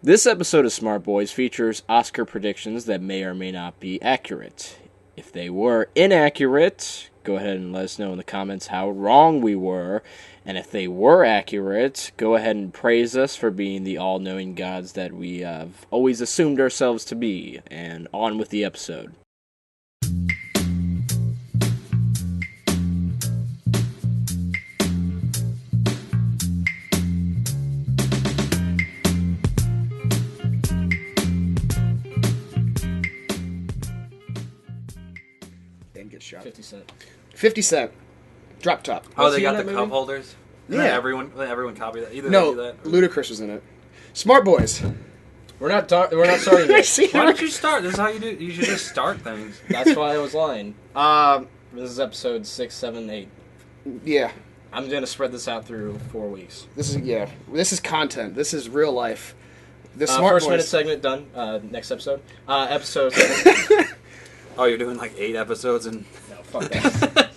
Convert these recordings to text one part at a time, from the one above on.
This episode of Smart Boyz features Oscar predictions that may or may not be accurate. If they were inaccurate, go ahead and let us know in the comments how wrong we were. And if they were accurate, go ahead and praise us for being the all-knowing gods that we have always assumed ourselves to be. And on with the episode. Get shot. 50 Cent. 50 Cent. Drop top. Oh, Was they he in got that the cup movie? holders? Yeah. Everyone copied that. Either No, they do that. Ludacris was in it. Smart Boyz. We're not starting yet. See, Why don't you start? This is how you do. You should just start things. That's why I was lying. This is episode 6, 7, 8. Yeah. I'm going to spread this out through 4 weeks. This is content. This is real life. The Smart First Boyz. minute segment done. Next episode. Episode 7. Oh, you're doing like 8 episodes and. No, fuck that.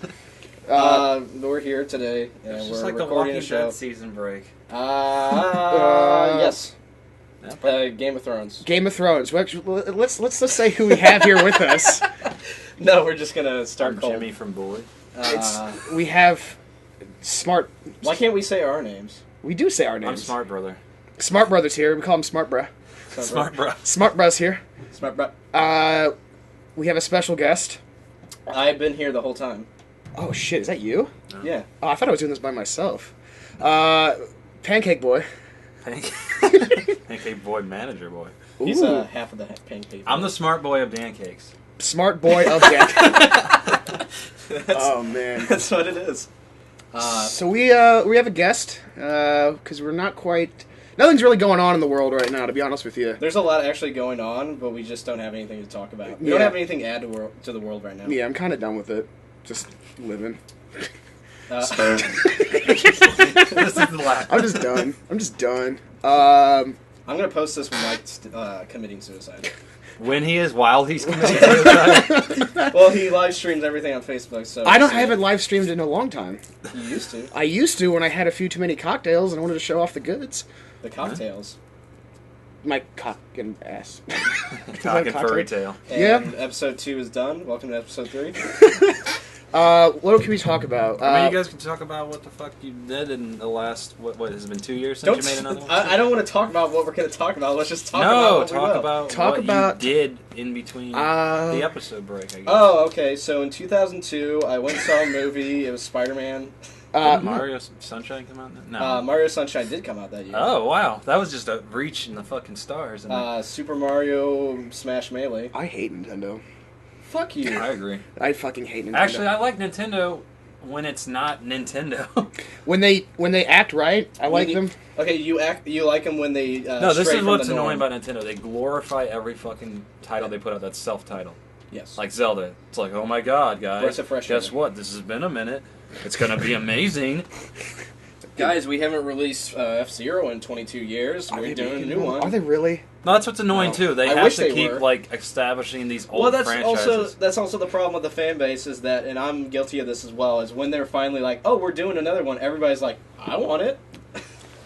We're here today, and It's we're just like the recording Walking a show. Dead season break. Yes. Yeah. Game of Thrones. Game of Thrones. Let's just say who we have here with us. No, we're just gonna start I'm cold. Jimmy from Boy. We have Smart. Why can't we say our names? We do say our names. I'm Smart Brother. Smart Brothers here. We call him Smart Bruh. Smart Bro. Smart Bruh's here. Smart bro. We have a special guest. I've been here the whole time. Oh shit, is that you? No. Yeah. Oh, I thought I was doing this by myself. Pancake Boy. Pancake Boy Manager Boy. He's Ooh. half of the pancake. I'm the Smart Boy of Dancakes. Smart Boy of Dancakes. Oh man. That's what it is. So we have a guest because we're not quite. Nothing's really going on in the world right now, to be honest with you. There's a lot actually going on, but we just don't have anything to talk about. We don't Yeah. have anything to add to the world right now. Yeah, I'm kind of done with it. Just living. This is the last. I'm just done. I'm gonna post this when Mike's committing suicide. When he is, while he's committing suicide. Well, he live streams everything on Facebook, so I haven't live streamed in a long time. You used to. I used to when I had a few too many cocktails and I wanted to show off the goods. The cocktails. My cock and ass. Cock and furry tail. And episode 2 is done. Welcome to episode 3. What can we talk about? I mean, you guys can talk about what the fuck you did in the last, what has it been 2 years since you made another one? I don't want to talk about what we're going to talk about. Let's just talk about what you did in between the episode break, I guess. Oh, okay. So in 2002, I went and saw a movie. It was Spider-Man. Did Mario Sunshine come out then? No. Mario Sunshine did come out that year. Oh, wow. That was just a reach in the fucking stars. Super Mario Smash Melee. I hate Nintendo. Fuck you. I agree. I fucking hate Nintendo. Actually, I like Nintendo when it's not Nintendo. when they act right, I like them. Okay, you like them when they No, this stray is from what's the norm. annoying about Nintendo. They glorify every fucking title they put out that's self-titled. Yes. Like Zelda. It's like, oh my god, guys. Breath of fresh Guess air. what? This has been a minute. It's going to be amazing. Guys, we haven't released F-Zero in 22 years. We're doing a new one. Are they really? No, that's what's annoying, too. They have wish to they keep, were. like, establishing these old Well, that's franchises. also the problem with the fan base is that, and I'm guilty of this as well, is when they're finally like, oh, we're doing another one, everybody's like, I want it.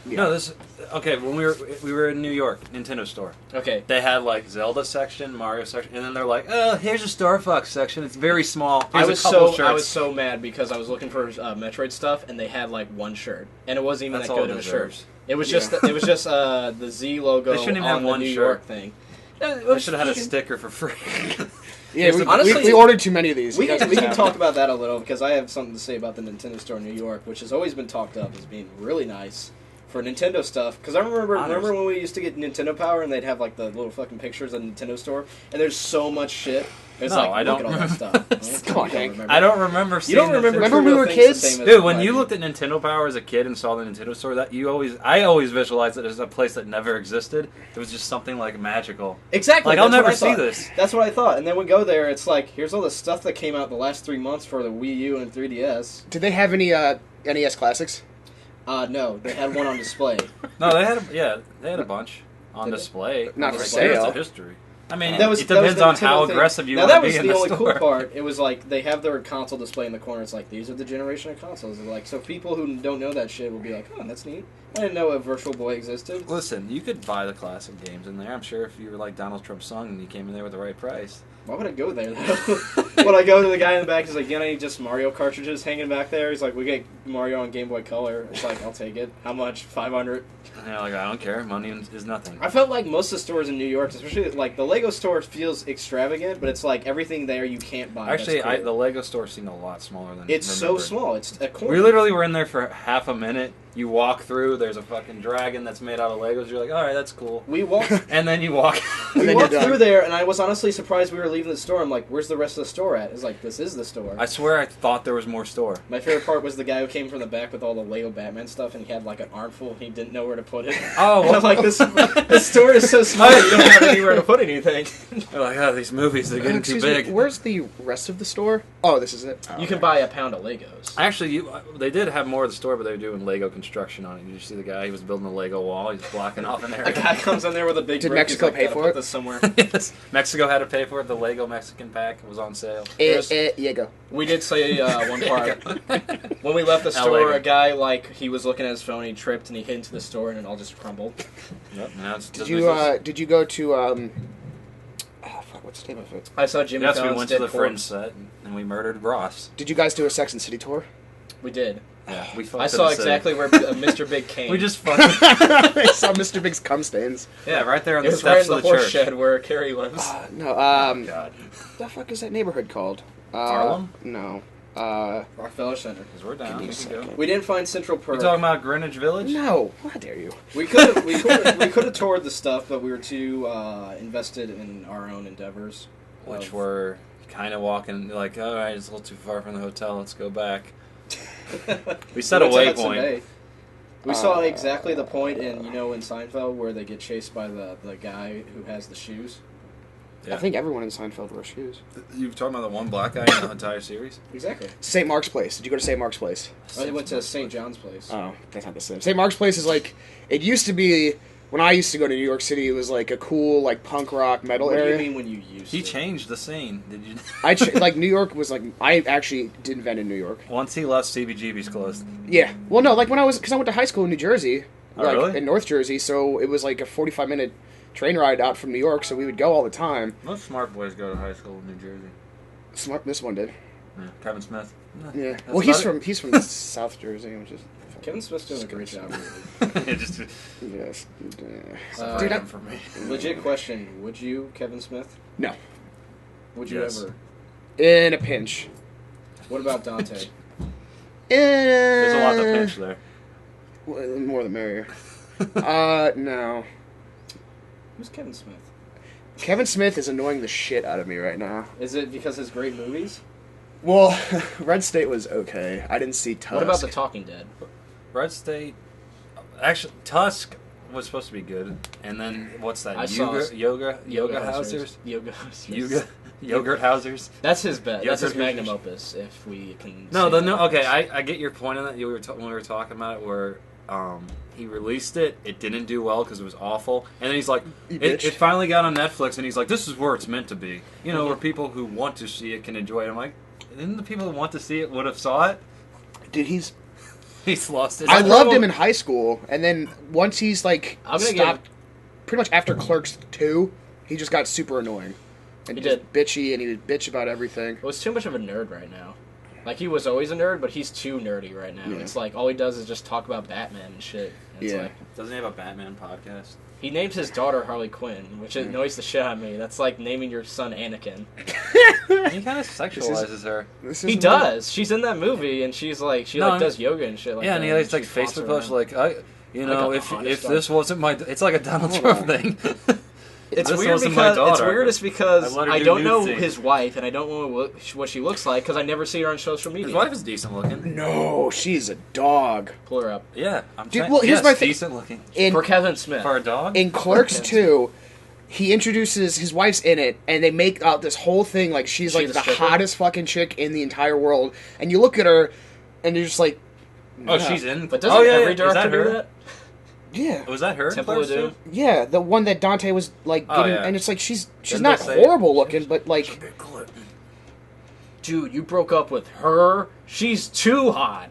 No, this... Okay, when we were in New York, Nintendo store. Okay. They had, like, Zelda section, Mario section, and then they're like, oh, here's a Star Fox section. It's very small. Here's a couple shirts. I was so mad because I was looking for Metroid stuff, and they had like one shirt, and it wasn't even That's that all good it of a shirt. deserves. It was just the Z logo They shouldn't even on have the one New shirt. York thing. They should have had a sticker for free. Yeah, Honestly, we ordered too many of these. We You guys can have talk them. about that a little because I have something to say about the Nintendo Store in New York, which has always been talked up as being really nice for Nintendo stuff. Because I remember when we used to get Nintendo Power and they'd have like the little fucking pictures of the Nintendo Store, and there's so much shit. It's No, like, I look don't at all that stuff. Come on, Hank. I don't remember seeing You don't remember? Nintendo- Remember when we were trivial things kids? the same as Dude, when I you do. looked at Nintendo Power as a kid and saw the Nintendo Store, I always visualized it as a place that never existed. It was just something like magical. Exactly. Like, I'll that's what never I see thought. this. That's what I thought. And then we go there, it's like, here's all the stuff that came out the last 3 months for the Wii U and 3DS. Did they have any NES classics? No, they had one on display. No, they had a bunch on Did they? display. Not Right for there, sale. it's a history. I mean, That was it depends the on how typical thing. aggressive you Now, want to that be was in the the only store. cool part. It was like they have their console display in the corner. It's like these are the generation of consoles. And like so, people who don't know that shit will be like, "Oh, that's neat. I didn't know a Virtual Boy existed." Listen, you could buy the classic games in there. I'm sure if you were like Donald Trump's son and you came in there with the right price. Why would I go there though? When I go to the guy in the back, he's like, "You got any just Mario cartridges hanging back there?" He's like, "We get Mario on Game Boy Color." It's like, "I'll take it. How much? 500." And you're like, I don't care. Money is nothing. I felt like most of the stores in New York, especially like the Lego store, feels extravagant, but it's like everything there you can't buy. Actually, That's cool. the Lego store seemed a lot smaller than It's so remembered. small. It's a corner. We literally were in there for half a minute. You walk through, there's a fucking dragon that's made out of Legos. You're like, all right, that's cool. We walked. And then you walk. We then walked you're done. through there, and I was honestly surprised we were leaving the store. I'm like, "Where's the rest of the store at?" It's like, "This is the store." I swear I thought there was more store. My favorite part was the guy who came from the back with all the Lego Batman stuff, and he had like an armful, and he didn't know where to put it. Oh, And I'm like, this store is so small, you don't have anywhere to put anything. They're like, oh, these movies, they're getting too Excuse me, big. where's the rest of the store? Oh, this is it. Oh, You can buy a pound of Legos. Actually, they did have more of the store, but they were doing Lego construction on it. Did you see the guy? He was building a Lego wall. He's blocking off an A area. guy comes in there with a big Did brick, he's Mexico like, pay "Gotta for put it?" this somewhere. Yes. Mexico had to pay for it. The Lego Mexican pack was on sale. Yeah, go. We did say one part. When we left the LA. store, a guy, like, he was looking at his phone, he tripped, and he hit into the store, and it all just crumbled. Yep. Now it's Did you go to oh fuck, what's the name of it? I saw Jimmy Yes, we Fallon's went to Dead the Fringe Corpse. set and we murdered Ross. Did you guys do a Sex and City tour? We did. Yeah, we fucked I in saw the city. exactly where Mr. Big came. We just fucking I saw Mr. Big's cum stains. yeah, right there on It the was right steps in the of the horse church. shed where Carrie lives. No, Oh God, the fuck is that neighborhood called? Harlem? No. Rockefeller Center. because we're down. Give me a We can go. second. We didn't find Central You Perk. talking about Greenwich Village? No. How dare you? We could have toured the stuff, but we were too invested in our own endeavors. Which Of- were kind of walking like, all right, it's a little too far from the hotel. Let's go back. We set a went to Hudson waypoint. Bay. We saw exactly the point in in Seinfeld where they get chased by the guy who has the shoes. Yeah. I think everyone in Seinfeld wore shoes. You talking about the one black guy in the entire series? Exactly. St. Mark's Place. Did you go to St. Mark's Place? I went to St. John's Place. Oh, that's not the same. St. Mark's Place is like, it used to be, when I used to go to New York City, it was like a cool, like, punk rock metal What do area. you mean when you used He to? changed the scene. Did you? Like, New York was like, I actually did invent in New York. Once he left, CBGB's closed. Yeah. Well, no, like when because I went to high school in New Jersey. Oh, like, really? in North Jersey, so it was like a 45-minute train ride out from New York, so we would go all the time. Most smart boys go to high school in New Jersey. This one did. Yeah. Kevin Smith. Yeah. That's Well, he's about from South Jersey. I'm just. Kevin Smith's doing a great job. it. Just Yes. Dude, for me. Legit question: would you, Kevin Smith? No. Would you Yes. ever? In a pinch. What about Dante? There's a lot to pinch there. Well, more the merrier. No. Who's Kevin Smith? Kevin Smith is annoying the shit out of me right now. Is it because his great movies? Well, Red State was okay. I didn't see Tusk. What about The Talking Dead? Red State. Actually, Tusk was supposed to be good, and then what's that? I saw Yoga Housers. Yoga Housers. Yoga Yogurt Housers. That's his bet. That's his Yogurt magnum Housers. opus. If we can. No, say the that. no. Okay, I get your point on that. When we were talking about it, where he released it, it didn't do well because it was awful, and then he's like, it finally got on Netflix, and he's like, this is where it's meant to be. You know, where people who want to see it can enjoy it. I'm like, didn't the people who want to see it would have saw it? Dude, he's He's lost his. I loved him in high school, and then once he's like I'm gonna stopped, pretty much after Clerks 2, he just got super annoying. And He just bitchy, and he would bitch about everything. Well, it's too much of a nerd right now. Like, he was always a nerd, but he's too nerdy right now. Yeah. It's like, all he does is just talk about Batman and shit. And it's Yeah. like, Doesn't he have a Batman podcast? he named his daughter Harley Quinn, which annoys the shit out of me. That's like naming your son Anakin. He kind of sexualizes her. This He is does. She's in that movie, and she's like, she No, does yoga and shit like Yeah, that. and he has she like walks Facebook around. posts like, you know, got the if hottest this wasn't my, it's like a Donald Trump thing. It's This weird wasn't my because daughter. it's because I let her I do don't nude know scenes. his wife, and I don't know what she looks like because I never see her on social media. His wife is decent looking. No, she's a dog. Pull her up Yeah, I'm Dude, saying, well, here's yes, my thing. decent looking for Kevin Smith. for a dog. In Clerks 2, he introduces his wife's in it, and they make out this whole thing like she's She like the the stripper? hottest fucking chick in the entire world. And you look at her, and you're just like, Oh, no. she's in. But doesn't every Is that director do her? that? Yeah. Was that her? Temple of Doom? Yeah, the one that Dante was like getting, and it's like she's Didn't not they say horrible looking, but like, Dude, you broke up with her? She's too hot.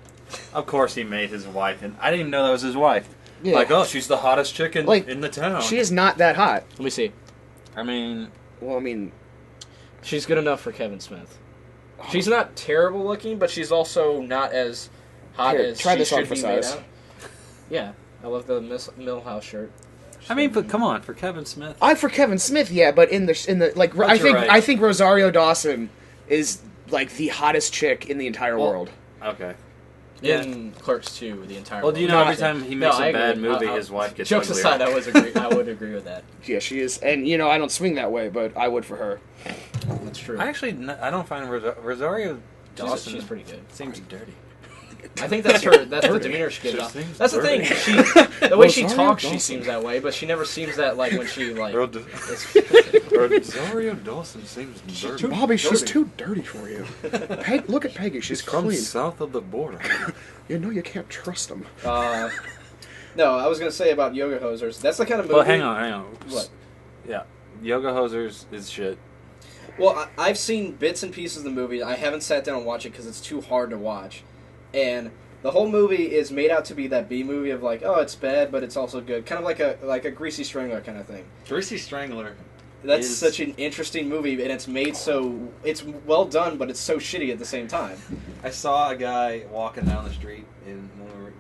Of course he made his wife, and I didn't even know that was his wife. yeah. Like, oh, she's the hottest chick in the town. She is not that hot. Let me see. I mean, Well, I mean, She's good enough for Kevin Smith. She's not terrible looking, but she's also not as hot Here, as try she this on should for be made size. out. Yeah, I love the Millhouse shirt. I mean, but come on, for Kevin Smith. I'm for Kevin Smith, yeah, but in the like, But I you're think right. I think Rosario Dawson is like the hottest chick in the entire world. Okay. In Clerks 2, the entire. Well, do you world. know No, every time he no, makes I a bad agree. movie, his wife gets Jokes uglier. aside, I would agree with that. Yeah, she is, and you know I don't swing that way, but I would for her. That's true. I actually, I don't find Rosario Dawson She's pretty good. seems dirty. I think that's her. That's the demeanor she gives She off. seems That's the thing. dirty. The way she Rosario talks, she Dawson. seems that way, but she never seems that like when she like. Rosario Dawson seems dirty. Bobby, she's too dirty for you. Look at Peggy, she's From clean. south of the border. You know you can't trust them. No, I was gonna say about Yoga Hosers. That's the kind of movie. Well, hang on. What? Yeah, Yoga Hosers is shit. Well, I've seen bits and pieces of the movie. I haven't sat down and watched it because it's too hard to watch. And the whole movie is made out to be that B movie of like, oh, it's bad, but it's also good. Kind of like a Greasy Strangler kind of thing. Greasy Strangler. That's is- such an interesting movie, and it's made so... It's well done, but it's so shitty at the same time. I saw a guy walking down the street when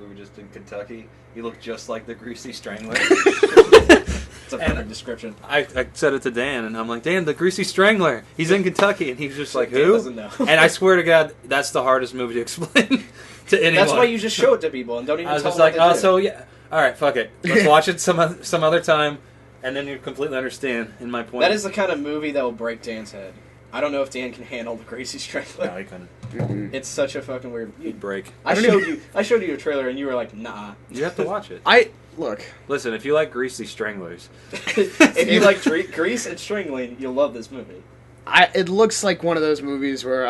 we were just in Kentucky. He looked just like the Greasy Strangler. It's a perfect description. I said it to Dan, and I'm like, Dan, the Greasy Strangler. He's in Kentucky, and he was just like, Dan who? doesn't know. And I swear to God, that's the hardest movie to explain to anyone. That's why you just show it to people and don't even I was tell just them like, what oh, to do. so yeah, all right, fuck it. Let's watch it some other time, and then you completely understand. In my point, That is the kind of movie that will break Dan's head. I don't know if Dan can handle the Greasy Strangler. no, he couldn't. Mm-hmm. It's such a fucking weird... He'd break. I showed you a trailer, and you were like, nah. You have to watch it. Look. Listen, if you like Greasy Stranglers, If you like grease and strangling, you'll love this movie. It looks like one of those movies where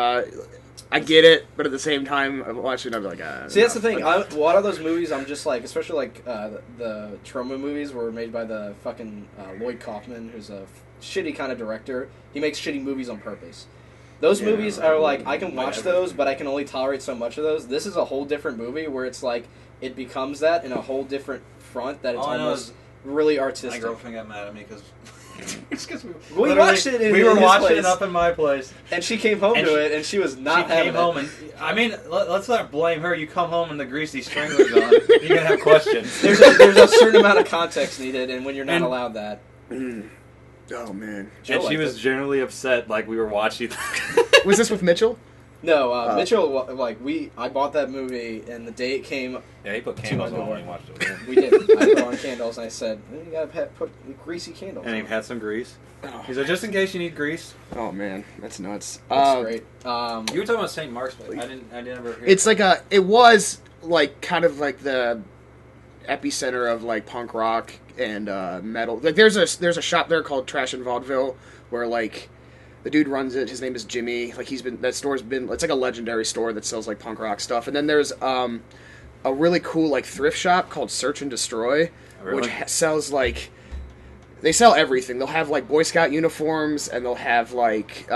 I get it, but at the same time, I watch it and I'm like, See, that's the thing. A lot of those movies, I'm just like, especially like the trauma movies were made by the fucking Lloyd Kaufman, who's a shitty kind of director. He makes shitty movies on purpose. Those movies are like, I can watch those, but I can only tolerate so much of those. This is a whole different movie where it's like, it becomes that in a whole different front that it's All I know almost is really my artistic. girlfriend got mad at me because We watched it in we were his watching place. it up in my place. And she came home And to she- it, and she was not She having came home it. and I mean, let's not blame her. You come home and the Greasy Strangler's on. You're gonna have questions. There's a certain amount of context needed, and when you're not And- allowed that. oh man. Joe And she liked was it. generally upset, like we were watching. Was this with Mitchell? No, Mitchell, I bought that movie, and the day it came, Yeah, he put candles on when he watched it. we did. I put on candles, and I said, you gotta put greasy candles And he on. had some grease. He's like, just in case you need grease. Oh man, that's nuts. That's great. You were talking about St. Mark's, but I didn't ever hear. It's like it was like kind of like the epicenter of like punk rock and metal. Like there's a shop there called Trash and Vaudeville where like the dude runs it. His name is Jimmy. Like that store's been. It's like a legendary store that sells like punk rock stuff. And then there's a really cool like thrift shop called Search and Destroy, Really? which sells like. They sell everything. They'll have like Boy Scout uniforms, and they'll have like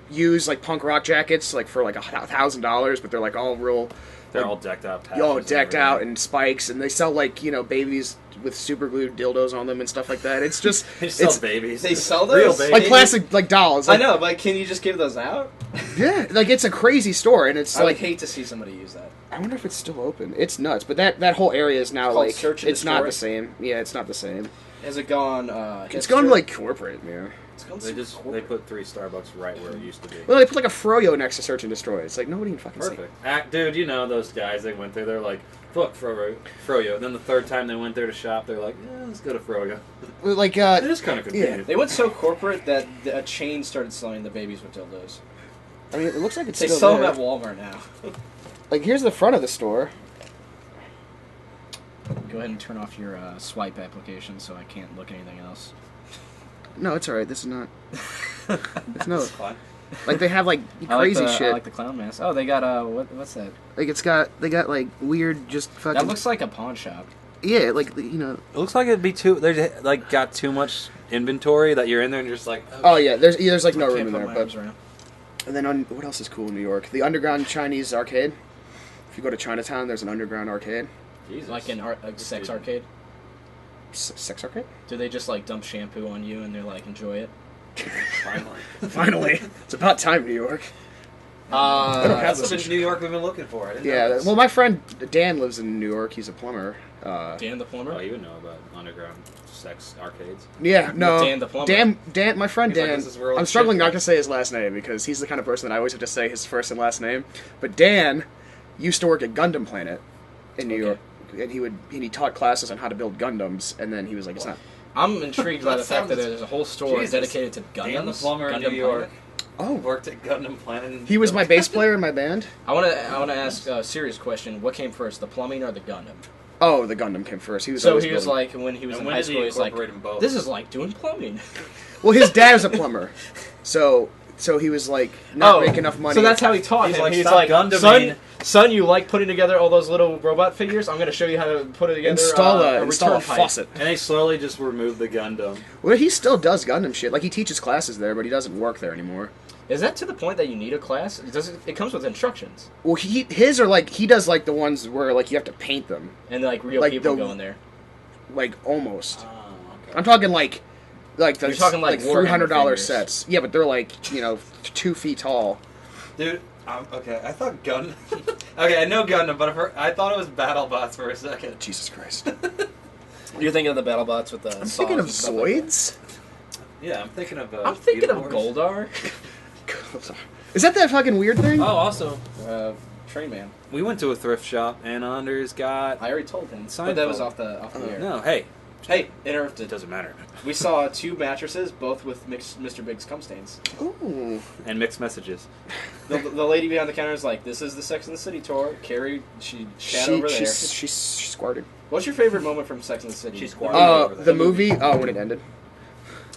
used like punk rock jackets, like for like $1,000, but they're like all real. They're like, all decked out. decked out and spikes, and they sell like babies with super glued dildos on them and stuff like that. It's just They sell it's babies. They sell Real those? babies. like plastic like dolls. I Like, know, but can you just give those out? yeah, like it's a crazy store, and it's I would like hate to see somebody use that. I wonder if it's still open. It's nuts, but that whole area is now It's called like Search and it's not Destroy? the same. Yeah, it's not the same. Has it gone? It's gone like corporate, man. It's gone They put 3 Starbucks right where it used to be. Well, they put like a Froyo next to Search and Destroy. It's like nobody can fucking see. Perfect. Dude, you know those guys, they went there, they're like, fuck Froyo. Then the third time they went there to shop, they're like, yeah, let's go to Froyo. Well, like It is kind of convenient. They went so corporate that a chain started selling the babies with dildos. I mean, it looks like it's They still sell there. them at Walmart now. Like here's the front of the store. Go ahead and turn off your swipe application so I can't look at anything else. No, it's all right. This is not. It's no. It's fine. Like they have like I crazy like the, shit. I like the clown mask. Oh, they got what's that? Like they got like weird just fucking. That looks like a pawn shop. Yeah, like, you know. It looks like it'd be there's like got too much inventory that you're in there and you're just like. Oh yeah, there's like no room in Can't put there. my But arms around. and then what else is cool in New York? The underground Chinese arcade. If you go to Chinatown, there's an underground arcade. Jesus. Like in sex arcade. Sex arcade? Do they just like dump shampoo on you and they're like enjoy it? Finally. Finally, it's about time, New York. That's what in New York we've been looking for. I didn't know Yeah, this. well, my friend Dan lives in New York. He's a plumber. Dan the plumber. Oh, you would know about underground sex arcades. Yeah, no. Dan the plumber. Dan, my friend He's like, Dan. this is where all I'm the struggling shit not goes. to say his last name because he's the kind of person that I always have to say his first and last name. But Dan used to work at Gundam Planet in New York, and he taught classes on how to build Gundams. And then he was like, "It's not." I'm intrigued by That the fact that sounds- there's a whole store Jesus. dedicated to Gundams. Dan the plumber in Gundam New York. Planet. Oh, Worked at Gundam Planet. he was my bass player in my band. I want to ask a serious question. What came first, the plumbing or the Gundam? Oh, the Gundam came first. He was So always he was building- like, when he was And in when high did he school, he was like, incorporate them both? this is like doing plumbing. well, his dad was a plumber, so he was like not making enough money. So that's how he taught He's him. like, He's "Stop like, Gundaming." son, you like putting together all those little robot figures? I'm going to show you how to put it together. install a return pipe." faucet. And they slowly just removed the Gundam. Well, he still does Gundam shit. Like he teaches classes there, but he doesn't work there anymore. Is that to the point that you need a class? It comes with instructions, Well, his are like he does like the ones where like you have to paint them, and like real Like people the- go in there. like almost. Oh, okay. I'm talking like the You're talking like Warhammer $300 figures. sets. Yeah, but they're like 2 feet tall. Dude, okay, I thought Gundam... okay, I know Gundam, but I thought it was BattleBots for a second. Jesus Christ! You're thinking of the BattleBots with the. I'm thinking of Zoids. Yeah, I'm thinking of... I'm thinking of Beetleborgs. Goldar. Is that fucking weird thing? Oh, also, Train Man. we went to a thrift shop, and Anders got... I already told him, but that was Seinfeld. off the air. No, hey, Hey, it interrupted. doesn't matter. We saw 2 mattresses, both with Mr. Big's cum stains. Ooh. And mixed messages. The lady behind the counter is like, "This is the Sex and the City tour." Carrie, she sat over there. She squirted. What's your favorite moment from Sex and the City? She squirted. The movie. Oh, when it ended.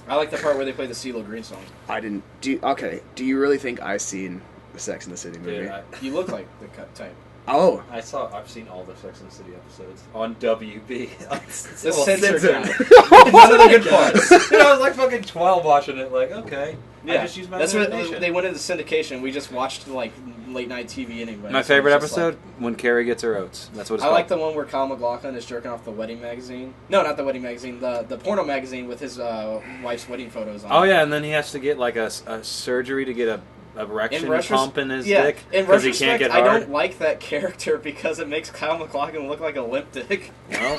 I like the part where they play the CeeLo Green song. I didn't. Okay. Do you really think I've seen the Sex and the City movie? Dude, You look like the type. Oh. I've seen all the Sex and the City episodes on WB. The censored censored. guy. None of the good parts. Dude, I was like fucking 12 watching it, like, okay. I just used my that's what imagination. they went into syndication. We just watched like late night TV anyway. My so favorite it's just episode, when Carrie gets her oats. That's what it's I called. like the one where Kyle MacLachlan is jerking off the wedding magazine. No, not the wedding magazine. The porno magazine with his wife's wedding photos on. Oh it. yeah, and then he has to get like a surgery to get a erection pump in his dick in because he can't retrospect, get I hard. don't like that character because it makes Kyle MacLachlan look like a limp dick. Well,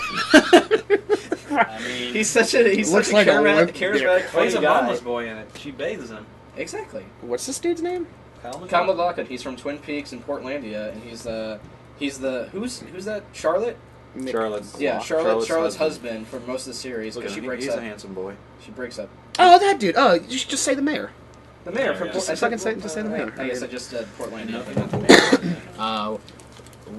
I mean, He's such a Looks like a limp charismatic dick. well, he's funny a guy. mama's boy in it. She bathes him. Exactly. What's this dude's name? Kyle MacLachlan. He's from Twin Peaks in Portlandia, and he's the who's that? Charlotte. Charlotte's Yeah, Charlotte's husband for most of the series Look because at she him. breaks He's up. a handsome boy. She breaks up. Oh, that dude. Oh, you should just say the mayor. The mayor Yeah, from yeah. Port- Just fucking say the mayor. I guess I just said Portlandia. No.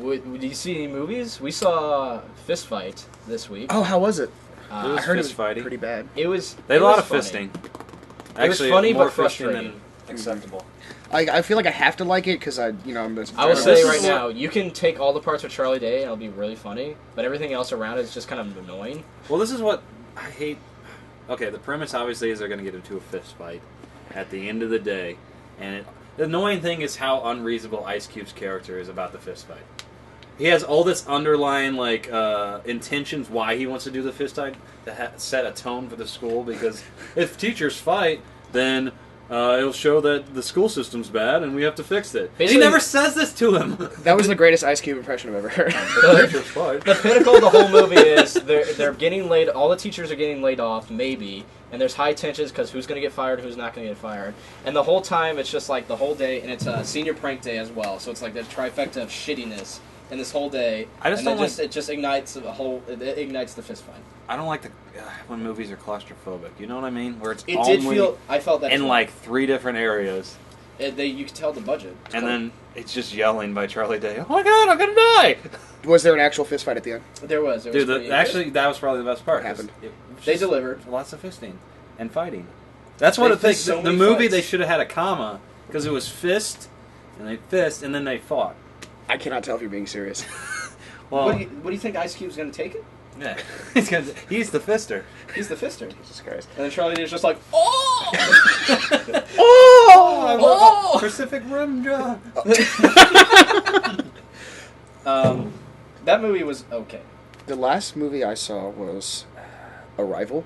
Did you see any movies? We saw Fist Fight this week. Oh, how was it? It I was heard it fist was fighting. pretty bad. It was. They had it a lot was of funny. fisting. It was Actually, funny, more but fisting frustrating. than acceptable. I feel like I have to like it because I'm. I will say This right is now, you can take all the parts with Charlie Day and it'll be really funny, but everything else around it is just kind of annoying. Well, this is what I hate. Okay, the premise obviously is they're going to get into a fist fight at the end of the day, and the annoying thing is how unreasonable Ice Cube's character is about the fist fight. He has all this underlying intentions why he wants to do the fist fight to set a tone for the school. Because if teachers fight, then it'll show that the school system's bad and we have to fix it. Basically- He never says this to him. That was the greatest Ice Cube impression I've ever heard. The teachers fight. The pinnacle of the whole movie is they're getting laid. All the teachers are getting laid off, maybe, and there's high tensions because who's going to get fired, who's not going to get fired, and the whole time it's just like the whole day, and it's a senior prank day as well. So it's like the trifecta of shittiness in this whole day. I just and don't it just ignites the whole. It ignites the fist fight. I don't like when movies are claustrophobic. You know what I mean? Where it's It only did feel. I felt that as in well. like 3 different areas, you could tell the budget. and then it's just yelling by Charlie Day. Oh my God, I'm gonna die! Was there an actual fist fight at the end? There was. Dude, pretty actually, that was probably the best part. What happened? It was They just delivered. lots of fisting and fighting. That's what They it thinks. fist so The many movie fights. they should have had a comma because it was fist, and they fist, and then they fought. I cannot tell if you're being serious. Well, What do you think Ice Cube's going to take it? Yeah. He's the fister. He's the fister. Jesus Christ. And then Charlie Day's just like, oh! Oh! Pacific Rim job. That movie was okay. The last movie I saw was Arrival.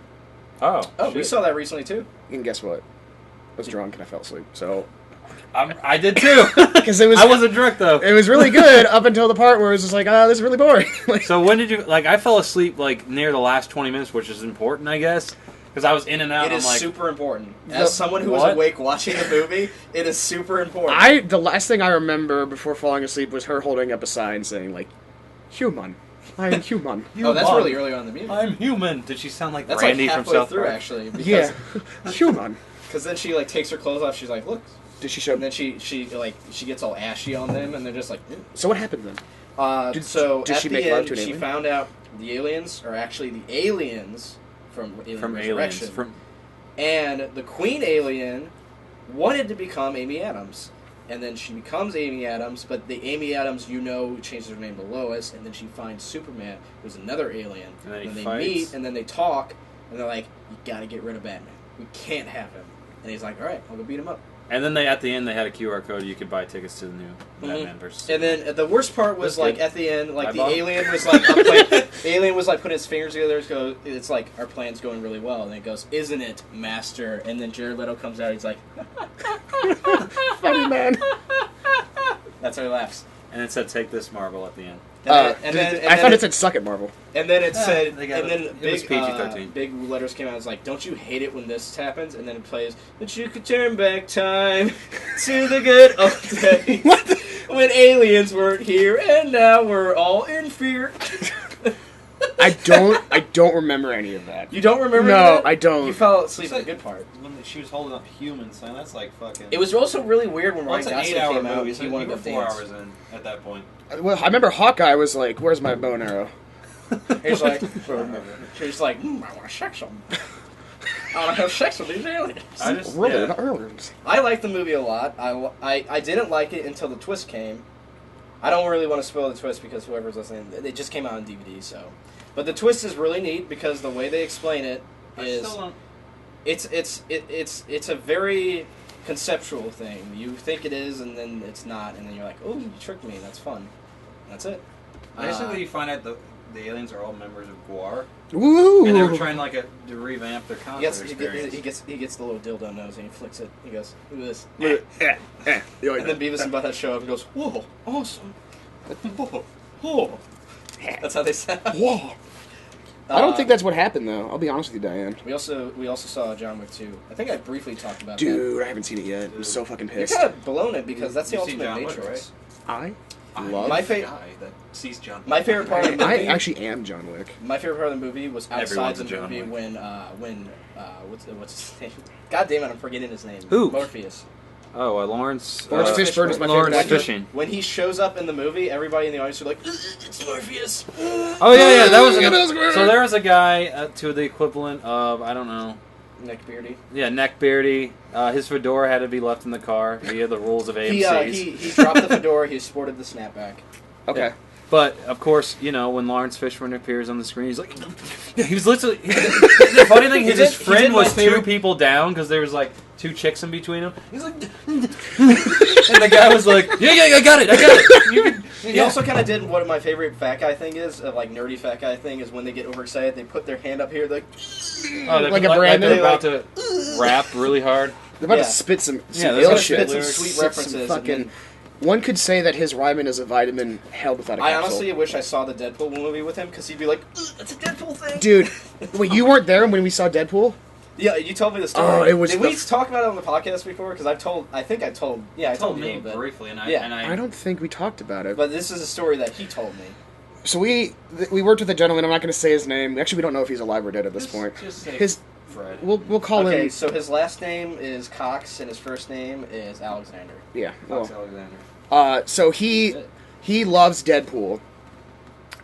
Oh, we shit. saw that recently too. And guess what? I was drunk and I fell asleep. So I did too. because I wasn't drunk though. It was really good up until the part where it was just like, oh, this is really boring. Like, So when did you I fell asleep near the last 20 minutes, which is important, I guess, because I was in and out. It And is I'm like, super important. As someone who was What? awake watching the movie, it is super important. the last thing I remember before falling asleep was her holding up a sign saying like, "Human, I am human." Oh, that's really early on in the movie. I'm human. Did she sound like That's Randy like from halfway South through, Park? actually. Because, Yeah, human. Because then she takes her clothes off. She's like, look. Did she show? And then she gets all ashy on them, and they're just like. Ew. So what happened then? Did At she the make love end, to an she alien? found out the aliens are actually the aliens from Alien From Resurrection. aliens. And the Queen Alien wanted to become Amy Adams. And then she becomes Amy Adams, but the Amy Adams, changes her name to Lois, and then she finds Superman, who's another alien. And then he they fights. meet, and then they talk, and they're like, you gotta get rid of Batman. We can't have him. And he's like, alright, I'll go beat him up. And then at the end they had a QR code. You could buy tickets to the new Batman versus. And then the worst part was That's good. at the end, I the bought 'em. alien was alien was putting his fingers together. It's like our plan's going really well, and it goes, "Isn't it, Master?" And then Jared Leto comes out. He's like, Funny man. "That's how he laughs." And it said, "Take this, Marvel," at the end. I thought it said "suck it, Marvel." And then it said, they got and then it. It was PG-13. big letters came out. It's like, "Don't you hate it when this happens?" And then it plays, "But you could turn back time to the good old days when aliens weren't here, and now we're all in fear." I don't remember any of that. You don't remember? No, that? I don't. You fell asleep at the good part. When she was holding up humans, son, that's like fucking. It was also really weird when Ryan What's an Gosling 8-hour came out. movie? He wanted to 4 dance. hours in at that point. Well, I remember Hawkeye was like, "Where's my bow and arrow?" He's like, she's like, I want to sex them. I want to have sex with these aliens. I just Really? yeah. Not aliens. I liked the movie a lot. I didn't like it until the twist came. I don't really want to spoil the twist because whoever's listening, it just came out on DVD, so. But the twist is really neat because the way they explain it is, it's a very conceptual thing. You think it is, and then it's not, and then you're like, oh, you tricked me. That's fun. That's it. Basically, you find out the aliens are all members of Guar, Woo! and they were trying to revamp their concert Yes, experience. he gets the little dildo nose and he flicks it. He goes, "Look at this," You like and then that? Beavis and Butthead show up and goes, "Whoa, awesome!" Whoa, whoa. That's how they sound. Whoa. I don't think that's what happened though. I'll be honest with you, Diane. We also saw John Wick 2. I think I briefly talked about that. Dude, I haven't seen it yet. I'm so fucking You pissed. kind of blown it because that's the You've seen ultimate John Wick, Matrix. right? I love. My The fa- guy that sees John. My favorite part of the I movie. actually am John Wick. My favorite part of the movie was outside Everyone's the a John movie Wick. when what's his name? God damn it, I'm forgetting his name. Who? Morpheus. Oh, Lawrence. Lawrence Fishburne is my Lawrence favorite actor. Fishing. When he shows up in the movie, everybody in the audience are like, "It's Morpheus." Oh yeah, that was. Look at those girls. So there was a guy to the equivalent of I don't know. Nick Beardy. Yeah, neckbeardy. His fedora had to be left in the car via the rules of AMC's. He dropped the fedora. He sported the snapback. Okay. But of course, when Lawrence Fishburne appears on the screen, he's like, he was literally. The funny thing is, his friend was 2 people down because there was like 2 chicks in between them. He's like, and the guy was like, yeah, I got it. He also kind of did what my favorite fat guy thing is, nerdy fat guy thing, is when they get overexcited, they put their hand up here, like, Like a Brandon? They're about to rap really hard. They're about Yeah. to spit some Yeah, ill they're shit. gonna spit some lyrics, sweet Some references. and fucking. then- One could say that his Ryman is a vitamin held without a I capsule. honestly wish I saw the Deadpool movie with him, because he'd be like, "That's a Deadpool thing." Dude, wait, you weren't there when we saw Deadpool? Yeah, you told me the story. Oh, it was Did the we talk about it on the podcast before? Because I told you a told me little bit. briefly, and Yeah. I don't think we talked about it. But this is a story that he told me. So we worked with a gentleman. I'm not going to say his name. Actually, we don't know if he's alive or dead at this point. Just say His Fred. we'll call Okay, him. so his last name is Cox, and his first name is Alexander. Yeah. Fox Well, Alexander. so he loves Deadpool,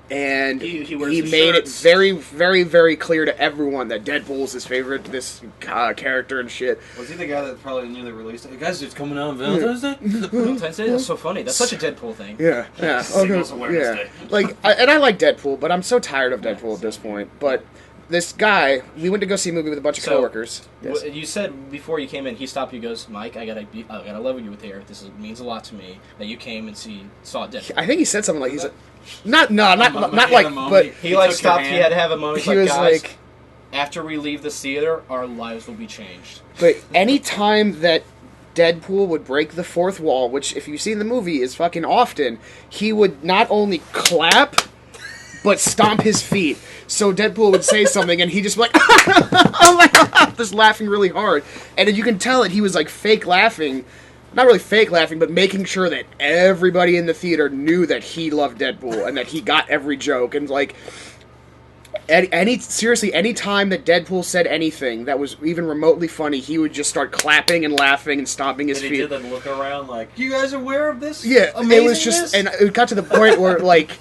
And He he wears the made it shirts. very, very, very clear to everyone that Deadpool's his favorite, this character and shit. Was he the guy that probably knew they released it? Hey guys, it's coming out on Valentine's Day? Valentine's Day? That's so funny. That's such a Deadpool thing. Yeah, yeah. Singles Awareness Day. Like, I like Deadpool, but I'm so tired of Deadpool at this point. But this guy, we went to go see a movie with a bunch of coworkers. Yes. You said before you came in, he stopped you. Goes, Mike, I gotta love you with here. Means a lot to me that you came and saw Deadpool. I think he said something like he's not He like, had a moment. but He like took your stopped. He hand. had to have a moment. he Like, was guys, like. after we leave this theater, our lives will be changed. But any time that Deadpool would break the fourth wall, which if you've seen the movie is fucking often, he would not only clap, but stomp his feet. So Deadpool would say something and he'd just be like, oh my god, just laughing really hard. And then you can tell that he was like fake laughing. Not really fake laughing, but making sure that everybody in the theater knew that he loved Deadpool and that he got every joke. And like, seriously, any time that Deadpool said anything that was even remotely funny, he would just start clapping and laughing and stomping his And feet. he did that look around like, you guys aware of this? Yeah, it was just, amazingness?" and it got to the point where like,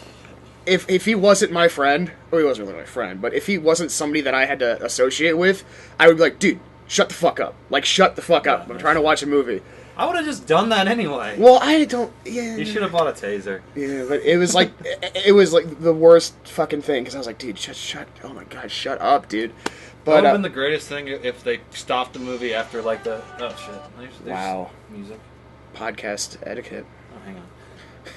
if he wasn't my friend, or he wasn't really my friend, but if he wasn't somebody that I had to associate with, I would be like, dude, shut the fuck up. Like, shut the fuck up. I'm trying to watch a movie. I would have just done that anyway. Well, I don't. Yeah. You should have bought a taser. Yeah, but it was like the worst fucking thing because I was like, dude, shut. Oh my god, shut up, dude. That But would have been the greatest thing if they stopped the movie after like the there's Wow. music. podcast etiquette. Oh, hang on.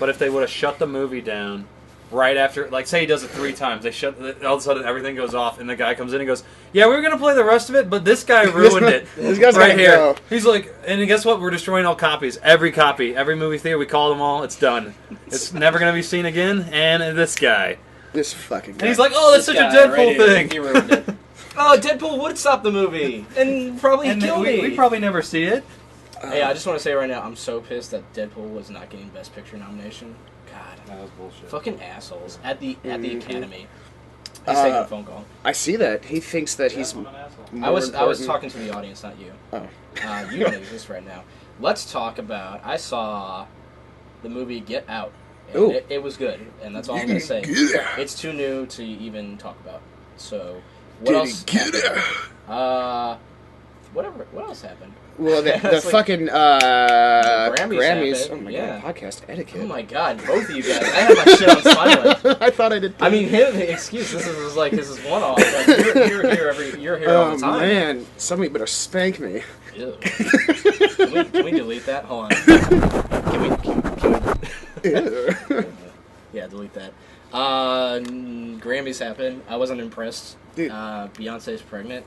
But if they would have shut the movie down right after, like, say he does it 3 times, they shut. All of a sudden, everything goes off, and the guy comes in and goes, "Yeah, we were gonna play the rest of it, but this guy ruined it." This guy's right gotta here. go. He's like, and guess what? We're destroying all copies. Every movie theater, we call them all. It's done. It's never gonna be seen again. And this guy, This fucking guy. and he's like, "Oh, that's This such a guy Deadpool right here, thing." He ruined it. Oh, Deadpool would stop the movie and probably And kill me. we probably never see it. Hey, I just want to say right now, I'm so pissed that Deadpool was not getting Best Picture nomination. God, That was bullshit. fucking assholes at the Academy. He's Uh, taking a phone call. I see that he thinks that he's. I'm an asshole. I was important. talking to the audience, not you. Oh. You don't exist right now. Let's talk about. I saw the movie Get Out. And Ooh. it was good, and that's all I'm gonna say. Get out. It's too new to even talk about. So, what else? Get happened? out. Whatever. What else happened? Well, the It's like- fucking Grammys Oh my happened, god, podcast etiquette. Oh my god, both of you guys! I had my shit on silent. I thought I did. I mean, excuse. This is one off. Like, you're here all Oh the time. man, somebody better spank me. Ew. Can we delete that? Hold on. Can we? Ew. Yeah, delete that. Grammys happened. I wasn't impressed. Dude. Beyonce's pregnant.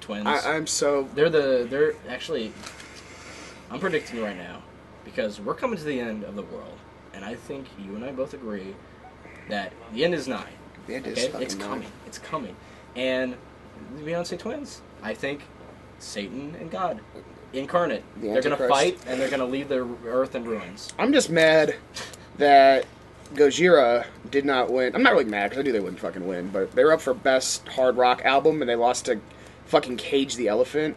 Twins. I'm so. They're actually. I'm predicting right now because we're coming to the end of the world, and I think you and I both agree that the end is nigh. The end is Okay, fucking it's nigh. coming. It's coming, and the Beyonce twins. I think Satan and God incarnate. The They're gonna Antichrist. fight, and they're gonna leave the earth in ruins. I'm just mad that Gojira did not win. I'm not really mad because I knew they wouldn't fucking win, but they were up for best hard rock album and they lost to fucking Cage the Elephant.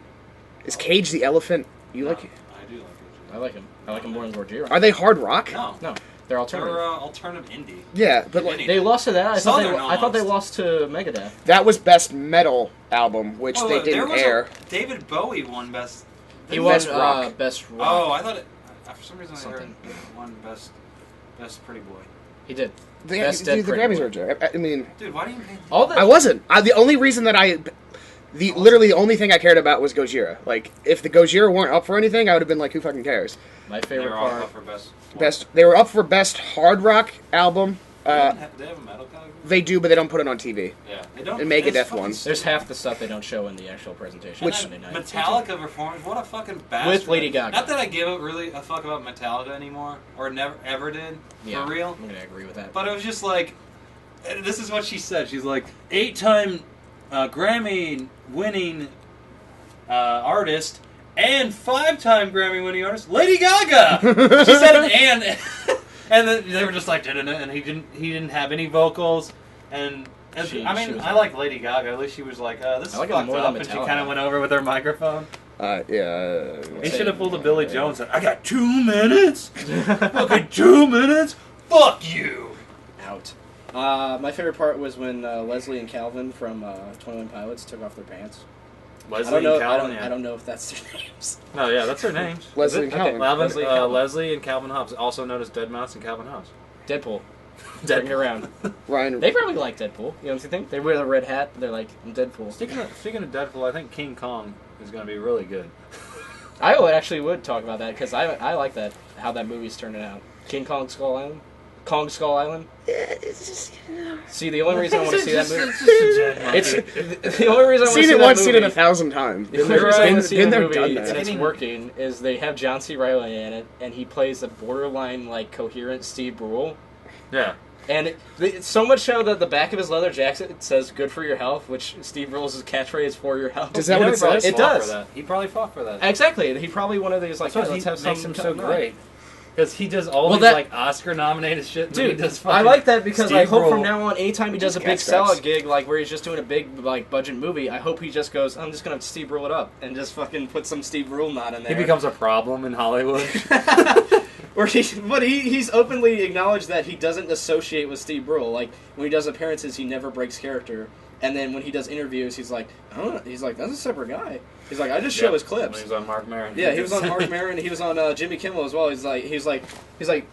Is Cage the Elephant? You like it? I do like it. I like him. I like him more than Gojira. Are they hard rock? No, No, they're alternative. they're alternative indie. Yeah, but like They lost to that. I thought Southern they almost. lost to Megadeth. that was best metal album, which Oh, they look, there didn't was air. David Bowie won best. He won Best rock. best rock. Oh, I thought it. For some reason, I Something. heard one best Pretty Boy. He did. The, Best dude, Dead the Pretty Grammys Boy. were a joke. I mean, Dude, why do you pay? All the I wasn't. The only reason that literally the only thing I cared about was Gojira. Like, if the Gojira weren't up for anything, I would have been like, who fucking cares? my They favorite were all part. up for best. They were up for best hard rock album. They have a metal category. They do, but they don't put it on TV. Yeah, they don't. And Megadeth it's fucking won. There's half the stuff they don't show in the actual presentation. And on then Sunday night. Metallica performance. What a fucking bastard. With Lady Gaga. Not that I give a fuck about Metallica anymore, or never ever did. Yeah, For real. I'm gonna agree with that. But it was just like, and this is what she said. She's like, 8-time Grammy-winning artist and 5-time Grammy-winning artist, Lady Gaga. She said an and then they were just like, and he didn't have any vocals, and. She was I like Lady Gaga. At least she was like, this is I like it fucked more up, than and she Metallica. kind of went over with her microphone. Yeah. He should have pulled a Billy Jones. I got 2 minutes. Fucking 2 minutes. Fuck you. Out. My favorite part was when Leslie and Calvin from 21 Pilots took off their pants. Leslie I don't know. and Calvin. I don't know if that's their names. No, yeah, that's their names. Leslie and Calvin. Leslie and Calvin Hobbs, also known as Deadmau5 and Calvin Hobbs. Deadpool. Bring it around. Ryan. They probably like Deadpool. You know what I think? They wear the red hat. They're like, I'm Deadpool. Speaking of Deadpool, I think King Kong is going to be really good. I would talk about that because I like that how that movie's turning out. King Kong Skull Island. Kong Skull Island. Yeah, it's just. See, the only reason I want to see that movie. It's The only reason I want to see Seen it that once, movie. seen it 1,000 times. The only reason I want to see Been that there, movie done and that. it's working is they have John C. Reilly in it, and he plays a borderline like coherent Steve Brule. yeah. And it's so much so that the back of his leather jacket says "Good for your health," which Steve Brule's catchphase "For your health." Does that what it says? It does. He probably fought for that. Exactly. He probably one of these like, That's what let's have makes some him so kind of great. Because he does all Well, these that- like Oscar-nominated shit. Dude, he does I like that because Steve I hope Brule. from now on, anytime he does a Just big cat straps. sellout gig, like where he's just doing a big like budget movie, I hope he just goes, I'm just gonna Steve Brule it up and just fucking put some Steve Brule knot in there. He becomes a problem in Hollywood. But he's openly acknowledged that he doesn't associate with Steve Brule. Like when he does appearances, he never breaks character. And then when he does interviews, he's like, that's a separate guy. He's like, I just show his clips. When he was on Mark Maron. Yeah, he was on Mark Maron. He was on Jimmy Kimmel as well. He's like,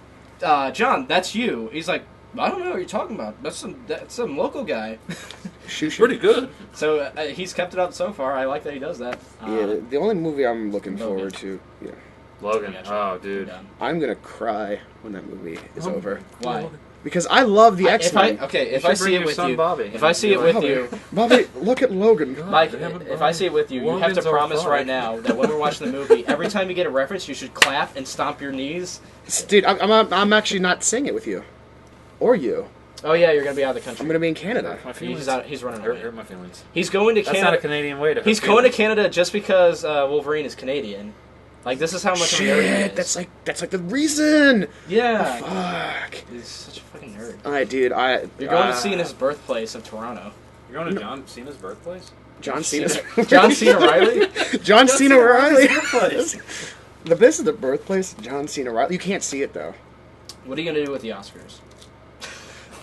John, that's you. He's like, I don't know what you're talking about. That's some local guy. Shoot. Pretty good. So he's kept it up so far. I like that he does that. Yeah, the only movie I'm looking Logan. forward to. Yeah, Logan. Gotcha. Oh, dude. Yeah. I'm gonna cry when that movie is over Why? because I love the X-Men. If You I should see bring it your with son you, Bobby. if I see it with Bobby, you, Bobby, look at Logan. Mike, if I see it with you, you have to Logan's our promise father. right now that when we're watching the movie, every time you get a reference, you should clap and stomp your knees. Dude, I'm actually not seeing it with you, or you. Oh yeah, you're gonna be out of the country. I'm gonna be in Canada. My feelings. He's out. He's running away. Hurt my feelings. He's going to That's Canada. not a Canadian way to hurt He's going to feelings. Canada just because Wolverine is Canadian. Like this is how much of a nerd he Shit, is. that's like the reason. Yeah. Fuck. He's such a fucking nerd. Alright, dude. You're going to see in his birthplace of Toronto. You're going to John Cena's birthplace? John Cena. John Cena Riley. John Cena Riley. birthplace. This is the birthplace of John Cena Riley. You can't see it though. What are you gonna do with the Oscars?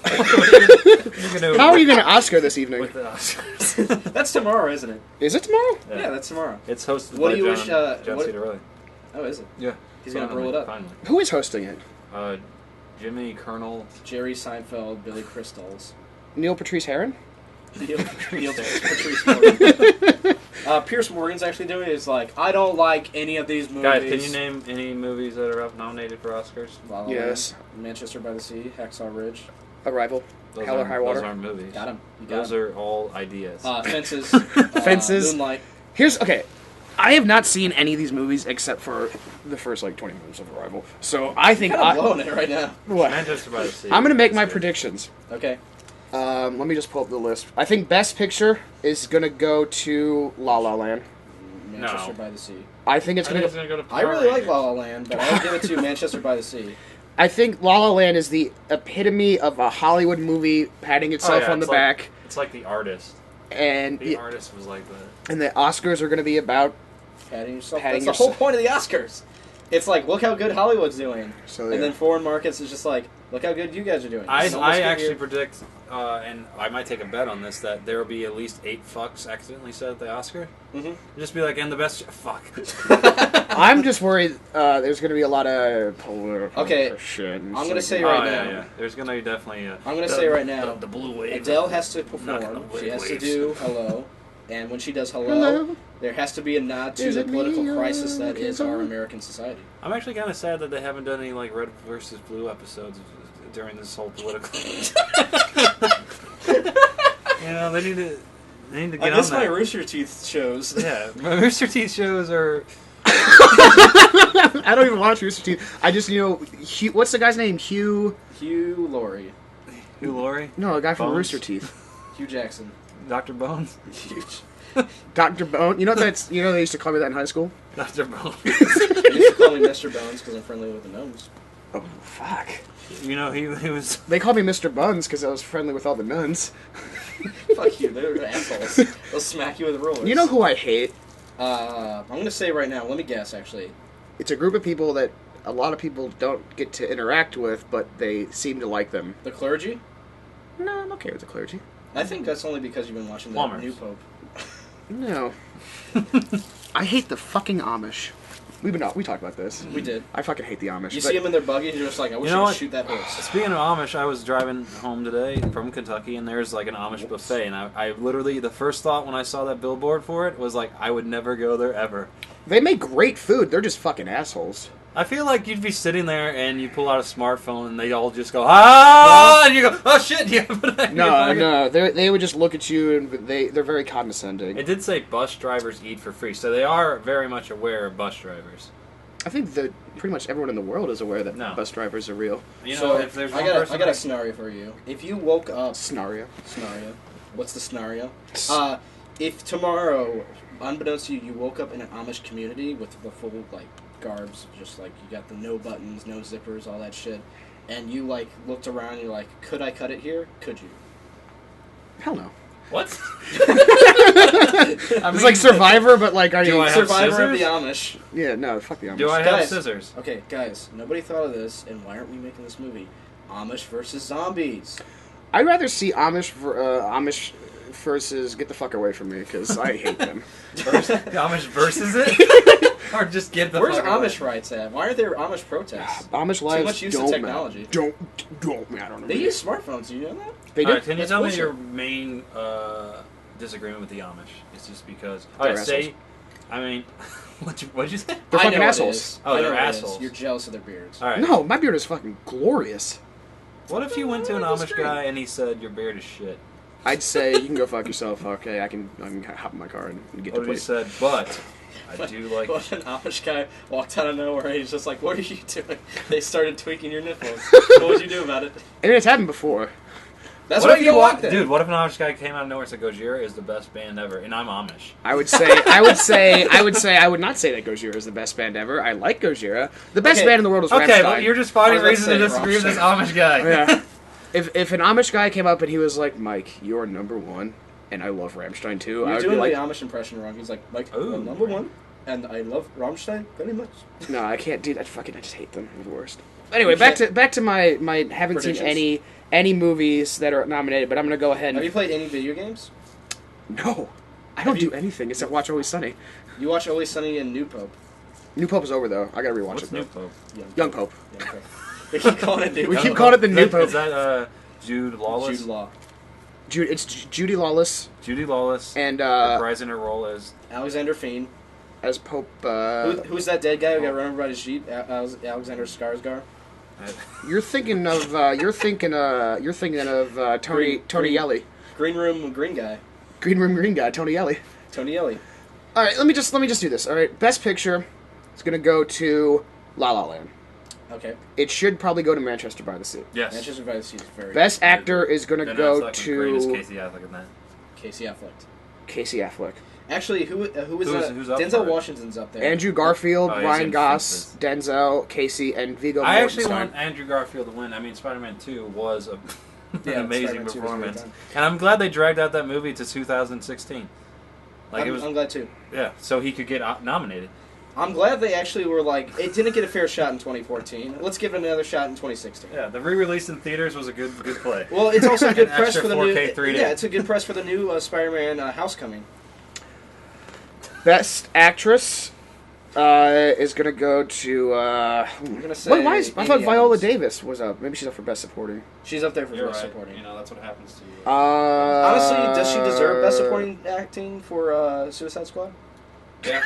How are you gonna Oscar this evening? With the Oscars. That's tomorrow, isn't it? Is it tomorrow? Yeah, that's tomorrow. It's hosted What by do you John, wish, John what- Cena Riley. Oh, is it? Yeah. He's gonna brew it up. Finally. Who is hosting it? Jimmy, Colonel. Jerry Seinfeld, Billy Crystals. Neil Patrice Harron? Neil Patrice Morgan. Pierce Morgan's actually doing it. Is like, I don't like any of these movies. Guys, can you name any movies that are up nominated for Oscars? La La Land, Yes. Manchester by the Sea, Hacksaw Ridge. Arrival. Those Hell or aren't- High Water. Those aren't movies. Got him. You got Those him. are all ideas. Fences. Fences. Moonlight. Here's okay. I have not seen any of these movies except for the first like 20 minutes of Arrival. So I think Kind of blowing it right now. what? Manchester by the Sea. I'm gonna make my That's good. predictions. Okay. Let me just pull up the list. I think Best Picture is gonna go to La La Land. Manchester No. by the Sea. I think it's I gonna. think it's gonna go to I Power really like Rangers. La La Land, but I'll give it to Manchester by the Sea. I think La La Land is the epitome of a Hollywood movie patting itself on the it's like- back, It's like The Artist. and The Artist was like that. and the Oscars are gonna be about. Patting yourself. Patting That's the whole yourself. point of the Oscars. It's like, look how good Hollywood's doing. So yeah. And then foreign markets is just like, look how good you guys are doing. I So let's get actually here. predict, and I might take a bet on this, that there will be at least 8 fucks accidentally said at the Oscar. Mhm. Just be like, and the best fuck. I'm just worried. There's gonna be a lot of political Okay, shit. and I'm gonna it's say Oh, right yeah, now. yeah. There's gonna be definitely. I'm gonna say right now, the blue wave. Adele has to Not gonna perform. wave She has to waves. do Hello. And when she does Hello. there has to be a nod to Is the it me political you're crisis that looking is our for? American society. I'm actually kind of sad that they haven't done any like red versus blue episodes during this whole political. They need to. They need to get I miss on my that. Rooster Teeth shows. Yeah, my Rooster Teeth shows are. I don't even watch Rooster Teeth. I just Hugh, what's the guy's name? Hugh. Hugh Laurie. Who, Lori? No, a guy from Bones? Rooster Teeth. Hugh Jackson. Dr. Bones? Huge. Dr. Bone. You know that's. You know they used to call me that in high school. Dr. Bones. They used to call me Mr. Bones because I'm friendly with the gnomes. Oh fuck. You know, he was. They called me Mr. Buns because I was friendly with all the nuns. Fuck you, they're assholes. They'll smack you with rulers. You know who I hate? I'm gonna say right now. Let me guess. Actually, It's a group of people that a lot of people don't get to interact with, but they seem to like them. the clergy. No, I'm okay with the clergy. I think that's only because you've been watching the Plumbers. new Pope. No. I hate the fucking Amish. We talked about this. We did. I fucking hate the Amish. You see them in their buggy, and you're just like, I wish know I what? could shoot that horse. Speaking of Amish, I was driving home today from Kentucky, and there's like an Amish buffet, and I literally, the first thought when I saw that billboard for it was like, I would never go there ever. They make great food. They're just fucking assholes. I feel like you'd be sitting there and you pull out a smartphone and they all just go, ah, and you go, oh shit, yeah. No, they would just look at you and they're very condescending. It did say bus drivers eat for free, so they are very much aware of bus drivers. I think that pretty much everyone in the world is aware that No. bus drivers are real. You know, So, if there's I one got person a scenario for you. If you woke up... Scenario. What's the scenario? If tomorrow, unbeknownst to you, you woke up in an Amish community with the full, like, garbs, just like, you got the no buttons, no zippers, all that shit, and you, like, looked around and you're like, could I cut it here? Could you? Hell no. What? It's like Survivor, but like, are Do you... I have Survivor of the scissors? Amish. Yeah, no, fuck the Amish. Do I have Guys. scissors? Okay, guys, nobody thought of this, and why aren't we making this movie? Amish versus zombies. I'd rather see Amish versus get the fuck away from me, because I hate them. Amish versus it? Or just get the Where's fuck away? Amish rights at? Why aren't there Amish protests? Amish Too lives much use of don't technology. matter. Don't matter. They use smartphones, do you know that? They do? Alright, can you That's tell me bullshit. your main disagreement with the Amish? It's just because... They're Alright, say... assholes. I mean... what'd you say? They're I fucking know it assholes. is. Oh, I know they're it is. assholes. You're jealous of their beards. Alright. No, my beard is fucking glorious. What if you went to an That's Amish great. guy and he said, your beard is shit? I'd say, you can go fuck yourself. Okay, I can hop in my car and get What to if he place. said, but... I do like... What if an Amish guy walked out of nowhere and he's just like, what are you doing? They started tweaking your nipples. What would you do about it? And it's happened before. That's what why if you don't walk walk, there. dude? What if an Amish guy came out of nowhere and said Gojira is the best band ever, and I'm Amish? I would not say that Gojira is the best band ever. I like Gojira. The best Okay. band in the world is Okay, Rammstein. well, you're just finding I was reason to about to say disagree with this Amish guy. Yeah. If an Amish guy came up and he was like, Mike, you're number one, and I love Rammstein too, I You're would doing be like, the Amish impression wrong. He's like, Ooh. I'm number one, and I love Rammstein very much. no, I can't do that. I just hate them. They're the worst. Anyway, You can't- back to my haven't seen Predictions? any movies that are nominated, but I'm gonna go ahead Have you and played any video games? no, I don't Have you- do anything except watch Always Sunny. You watch Always Sunny and New Pope. New Pope is over though. I gotta rewatch What's it New though. Pope? Young Pope. Young Pope. We keep calling it New We Pope. keep calling it the New Pope. Is that Jude Lawless? Jude Law. It's Judy Lawless Judy Lawless and reprising her role as... Alexander Fiend. as Pope. Who's that dead guy who got run over by his Jeep? Alexander Skarsgård. You're thinking of Tony Green. Yelly, Green Room Green guy. Green Room Green guy, Tony Yelly. Tony Yelly. All right, let me just do this. All right, Best Picture is gonna go to La La Land. Okay. It should probably go to Manchester by the Sea. Yes. Manchester by the Sea is very Best Actor is gonna Then go Affleck and Green is to Casey Affleck in that. Casey Affleck. Casey Affleck, Actually, who is that? who's up Denzel for it? Washington's up there. Andrew Garfield, Oh, he's Ryan in Goss, Denzel, Casey, and Viggo I actually Mortensen. want Andrew Garfield to win. I mean, Spider-Man 2 was an Yeah, amazing Spider-Man 2 was performance. great. And I'm glad they dragged out that movie to 2016. Like, I'm glad too. yeah, so he could get nominated. I'm glad they actually were like, it didn't get a fair shot in 2014. Let's give it another shot in 2016. Yeah, the re-release in theaters was a good play. Well, it's also a good An press extra for the new. 4K 3D. Yeah, it's a good press for the new Spider-Man house coming. Best Actress is gonna go to. I'm gonna say. Why I thought Amy Viola Adams. Davis was up. Maybe she's up for Best Supporting. She's up there for You're best right. supporting. You know, that's what happens to you. Honestly, does she deserve best supporting acting for Suicide Squad? Yeah,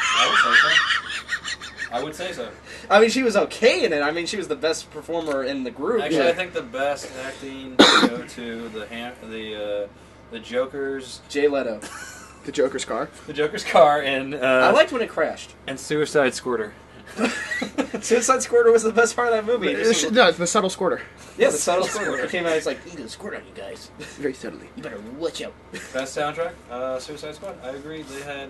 I would say so. I mean, she was okay in it. I mean, she was the best performer in the group. Actually, Yeah. I think the best acting would go to the Joker's Jay Leto. The Joker's car. car and I liked when it crashed. and Suicide Squirter. Suicide Squirter was the best part of that movie. No, it's the subtle squirter. Yeah, the subtle squirter. It came out. He's like, "You can squirt on you guys. Very subtly. You better watch out." Best soundtrack, Suicide Squad. I agree. They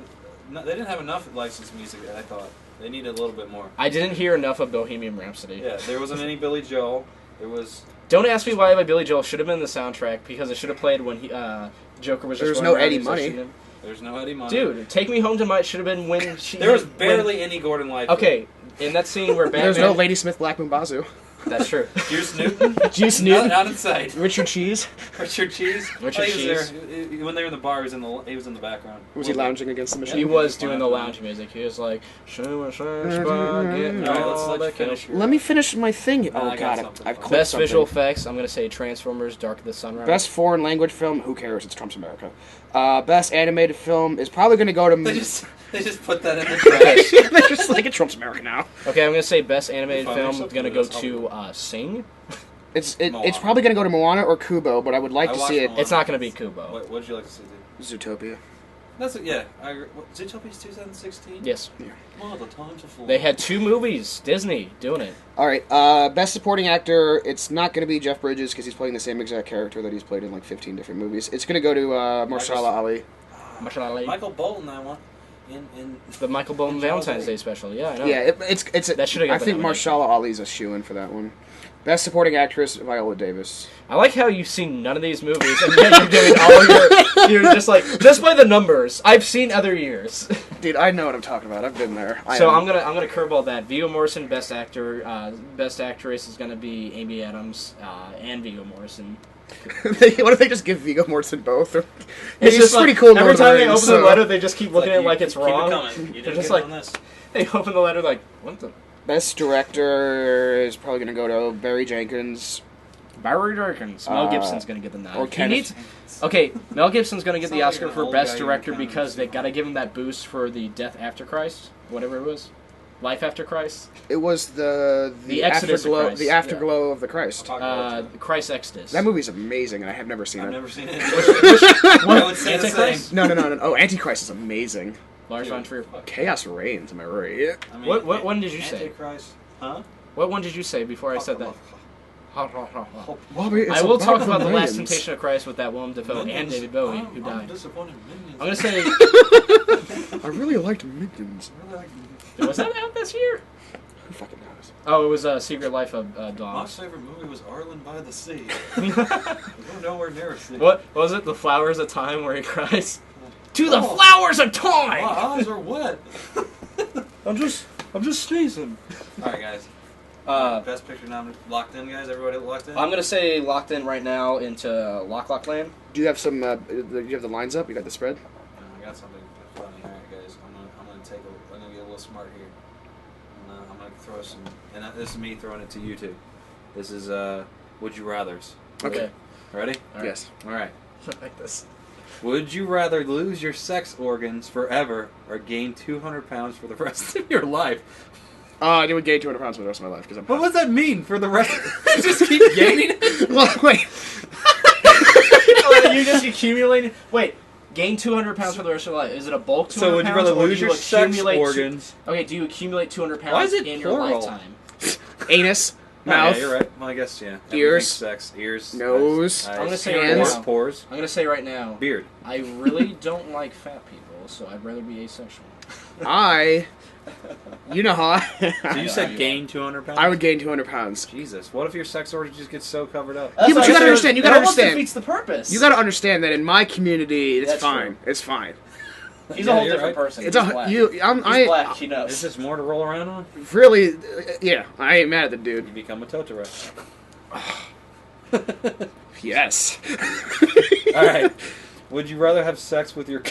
didn't have enough licensed music. I thought they needed a little bit more. I didn't hear enough of Bohemian Rhapsody. Yeah, there wasn't any Billy Joel. There was. Don't ask me why by Billy Joel should have been the soundtrack because it should have played when Joker was. There just was going no around Eddie and Money. him. There's no Eddie Money. Dude, Take Me Home Tonight should have been when she. There was when- barely any Gordon Lightfoot. Okay, in that scene where Batman. There's no Ladysmith Black Moon Bazoo. That's true. Juice Newton? Juice Newton. Not in sight. Richard Cheese. Richard Cheese? Richard he was Cheese. there. When they were in the bar, he was in the background. Was he lounging against the machine? He was doing the lounge music. He was like, Alright, let's finish. Let me finish my thing. I Oh got god, something. I've clicked best something. visual effects. I'm gonna say Transformers: Dark of the Sunrise. Best foreign language film. Who cares? It's Trump's America. Best animated film is probably going to go to. They just put that in the trash. They're just like, it's Trump's America now. Okay, I'm gonna say best animated If I make film. something Gonna go that's to Sing. It's Moana. probably going to go to Moana or Kubo, but I would like I to watched see it. Moana. It's not gonna be Kubo. What would you like to see, dude? Zootopia. That's it, yeah. I agree. Zootopia's 2016? Yes, Well, the times are full. they had 2 movies. Disney doing it. All right, best supporting actor. It's not going to be Jeff Bridges because he's playing the same exact character that he's played in like 15 different movies. It's going to go to Mahershala Ali. Michael Bolton, I want. In The Michael Bolton in Valentine's Chelsea. Day special. Yeah, I know. Yeah, it's. That should've got I the think nomination. Mahershala Ali's a shoo-in for that one. Best supporting actress, Viola Davis. I like how you've seen none of these movies, and yet you're doing all your. You're just like just by the numbers. I've seen other years. Dude, I know what I'm talking about. I've been there. So I'm gonna curveball that. Viggo Mortensen, best actor, best actress is gonna be Amy Adams and Viggo Mortensen. What if they just give Viggo Mortensen both? It's He's just pretty like, cool. in every Lord of time they Rings, open the so- letter, they just keep looking at it like it's keep wrong. It coming. You They're didn't just get like on this. they open the letter like what the. Best director is probably going to go to Barry Jenkins. Barry Jenkins. Mel Gibson's gonna get the nod. or He Kenneth- needs. Okay, Mel Gibson's gonna get the Sounds Oscar like an for old best guy who director kinda because they makes gotta give him that boost for the Death After Christ, whatever it was, Life After Christ, It was the Exodus of afterglow, Christ. the afterglow of the Christ. Talk about it. Christ Exodus. That movie's amazing, and I have never seen I've it. never seen it. What? I would say the Antichrist? same. No. Oh, Antichrist is amazing. Lars von Trier. Chaos reigns. Am I right? I mean, What one did you say? Antichrist. Huh? What one did you say before I said that? Bobby, I will talk about the Last Temptation of Christ with that Willem Dafoe and David Bowie who I'm died. disappointed in I'm gonna say, I really liked Minions. was that out this year? Who fucking knows? Oh, it was Secret Life of My Dogs. favorite movie was Arlen by the Sea. We're nowhere near a sea. What was it? The Flowers of Time, where he cries, "To the Oh. flowers of My time." eyes are wet. I'm just sneezing. All right, guys. Best picture nominated. Locked in, guys. Everybody locked in. I'm gonna say locked in right now into Lock Land. Do you have some? Do you have the lines up? You got the spread? I got something funny. All right, guys. I'm gonna get a little smart here. I'm gonna throw some. And this is me throwing it to you two. This is Would You Rather's. Okay. Ready? All right. Yes. All right. Like this. Would you rather lose your sex organs forever or gain 200 pounds for the rest of your life? I would gain 200 pounds for the rest of my life because I'm. What does that mean for the rest? Just keep gaining? Well, wait. You just accumulate. Wait, gain 200 pounds for the rest of your life. Is it a bulk 200 So would you pounds, rather or do lose you your sex accumulate organs? Okay, do you accumulate 200 pounds Why is it in plural? your lifetime? Anus, Oh, mouth, yeah, you're right. Well, I guess, yeah. Ears. Sex, ears. Nose. eyes, I'm gonna say hands. right now. Pores. I'm gonna say right now. Beard. I really don't like fat people, so I'd rather be asexual. You know how So you know, said you gain 200 pounds? I would gain 200 pounds. Jesus. What if your sex organs just get so covered up? Yeah, but you gotta understand. You gotta understand. defeats the purpose. You gotta understand that in my community, it's That's fine. true. It's fine. He's Yeah, a whole you're different right. person. It's He's a black. you. He's I black. He Is knows. this more to roll around on? really, yeah. I ain't mad at the dude. You become a Totoro. Yes. Alright. Would you rather have sex with your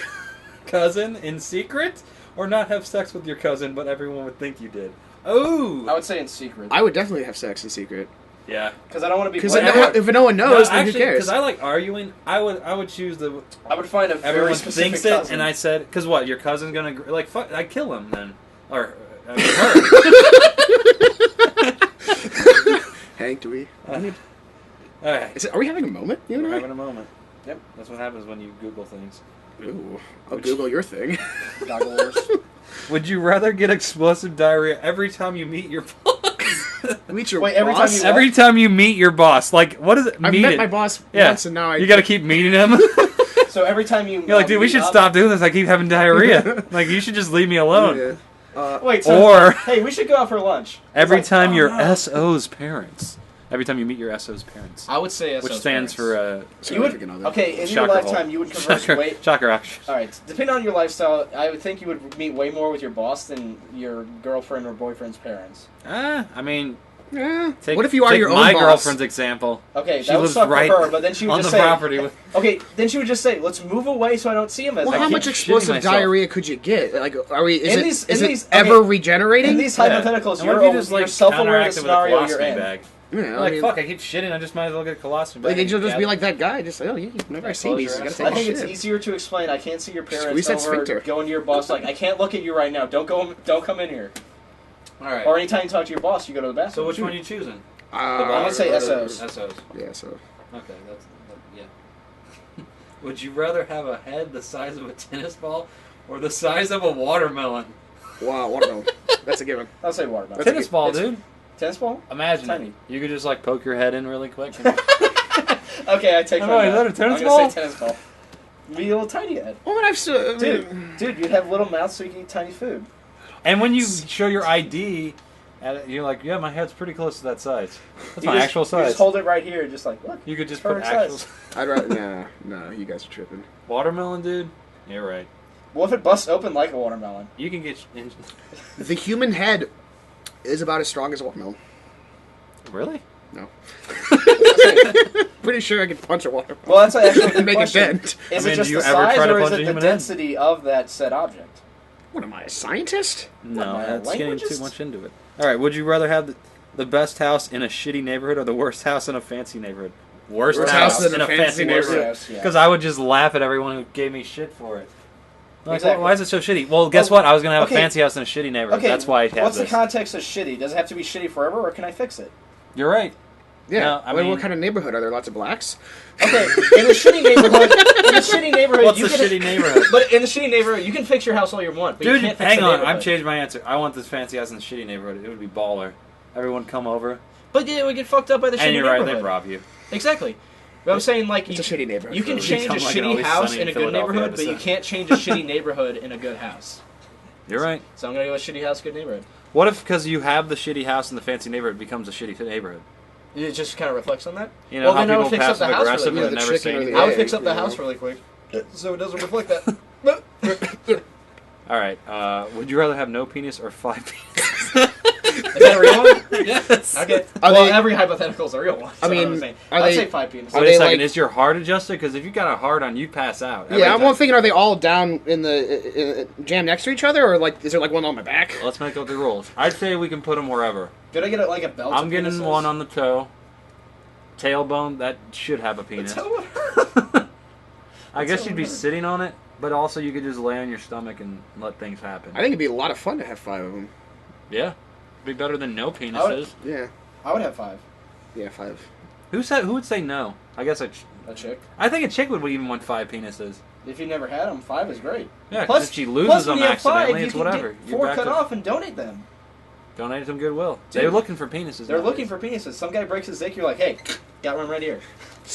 cousin in secret or not have sex with your cousin but everyone would think you did? Oh! I would say in secret. I would definitely have sex in secret. Yeah. Because I don't want to be. Because blamed. if no one knows, then who actually, cares? because I like arguing, I would choose the I would find a very everyone specific thinks cousin. it, and I said, because what, your cousin's gonna like fuck? I kill him then, or I mean, her. Hank, do we? All right, Are we having a moment? You and we're I? having a moment. Yep. That's what happens when you Google things. Ooh, I'll Google your thing. Dog wars. Would you rather get explosive diarrhea every time you meet your boss? Meet your Wait, every boss? time you- Every time you meet your boss, like what is it? I've meet met it. my boss Yeah. once, and now I. You got to keep meeting him. So every time you. You're like, dude, we meet should up- stop doing this. I keep having diarrhea. Like, you should just leave me alone. Yeah. Wait. So, Or hey, we should go out for lunch. every It's time like, your oh, no. SO's parents. Every time you meet your SO's parents. I would say Which SO's stands parents. for You would, Significant other. okay, in your Shocker lifetime, hole. you would converse Shocker, way. shocker action. All right, depending on your lifestyle, I would think you would meet way more with your boss than your girlfriend or boyfriend's parents. I mean, Take, what if you are take your own my boss? girlfriend's example. Okay, She that would lives suck right for her, but then she would on just the say, property with. okay, then she would just say, let's move away so I don't see him as Well, I how keep much shitting explosive myself. diarrhea could you get? Like, are we? Is In it these- ever okay, regenerating? In these Yeah. hypotheticals, And what if you just you're like self-aware of counteract the it with a scenario you're colostomy in. bag? Yeah, You're like, fuck, I keep shitting. I just might as well get a colostomy bag. Like, you'll just be Yeah. like that guy. Just like, oh, yeah, whenever I see close me, your you gotta ass take I a think it's shit. easier to explain. I can't see your parents Squeeze that over sphincter. going to your boss like, I can't look at you right now. Don't come in here. All right. Or anytime you talk to your boss, you go to the bathroom. So which one are you choosing? I'm gonna say SOs. SOs. Yeah, so. Okay, yeah. Would you rather have a head the size of a tennis ball or the size of a watermelon? Wow, watermelon. That's a given. I'll say watermelon. That's a Tennis good- ball, it's- dude. Tennis ball? Imagine Tiny. it. You could just like poke your head in really quick. Okay, I take Oh, my is that a tennis I'm gonna ball? say tennis ball. Be a little tiny head. Oh, and I've still. Dude, you'd have little mouths so you can eat tiny food. And when you show your ID, you're like, yeah, my head's pretty close to that size. That's You my just- actual You size. just hold it right here, just like, look. You could just put perfect actual size. I'd rather. No, you guys are tripping. watermelon, dude. You're right. What if it busts open like a watermelon? You can get. The human head is about as strong as a watermelon. Really? No. Pretty sure I could punch a watermelon. Well, that's actually a and good make question. a dent. Is I mean, it just do you the ever size try to or is punch a it the human head? density of that said object? What am I, a scientist? No, What, that's getting languages? too much into it. All right, would you rather have the best house in a shitty neighborhood or the worst house in a fancy neighborhood? Worst Worst house house in a fancy neighborhood. Yes, yeah. Because I would just laugh at everyone who gave me shit for it. Like, Exactly. why is it so shitty? Well, guess what? I was gonna have okay. a fancy house in a shitty neighborhood. Okay, That's why I have what's this. the context of shitty? Does it have to be shitty forever, or can I fix it? You're right. Yeah. No, I What- mean- what kind of neighborhood? Are there lots of blacks? Okay, in a shitty neighborhood, What's you a can, shitty neighborhood? But in the shitty neighborhood, you can fix your house all you want. But Dude, you can't fix hang the on. neighborhood. I've changed my answer. I want this fancy house in the shitty neighborhood. It would be baller. Everyone come over. But yeah, it would get fucked up by the shitty And you're right, neighborhood. they'd rob you. Exactly. But I'm saying, like, It's a shitty neighborhood. you can for change a Become like an shitty Always house Sunny in a in good Philadelphia neighborhood, but you episode. can't change a shitty neighborhood in a good house. You're right. So I'm gonna go with shitty house, good neighborhood. What if, because you have the shitty house in the fancy neighborhood, it becomes a shitty neighborhood? It just kind of reflects on that. You know Well, how then I would people fix up the passive house aggressive really and quick. never Yeah, say the chicken or the anything? I would egg, fix up the you know. house really quick, so it doesn't reflect that. All right. Would you rather have no penis or 5 penises? Is that a real one? Yes. Okay. Are Well, they- every hypothetical is a real one. I so mean, I'm saying. are I'd they- say 5 penises. Are Wait they a second. like- Is your heart adjusted? Because if you got a heart on, you pass out. every Yeah, I'm time. thinking, are they all down in the jammed next to each other, or like is there like one on my back? Let's make up the rules. I'd say we can put them wherever. Could I get like a belt? I'm of getting penises? one on the toe. Tailbone, that should have a The penis. toe would hurt. I guess toe you'd be would hurt. sitting on it, but also you could just lay on your stomach and let things happen. I think it'd be a lot of fun to have 5 of them. Yeah. Be better than no I penises. Yeah, I would have 5. yeah, 5. Who would say no? I guess A chick. I think a chick would even want 5 penises. If you never had them, 5 is great. Yeah, 'cause Plus, if she plus loses when them you have 5, accidentally, you it's can whatever. get You're 4 back cut to off and donate them. donate some goodwill. Dude. They're looking for penises. They're nowadays. looking for penises. Some guy breaks his dick, you're like, hey, got one right here.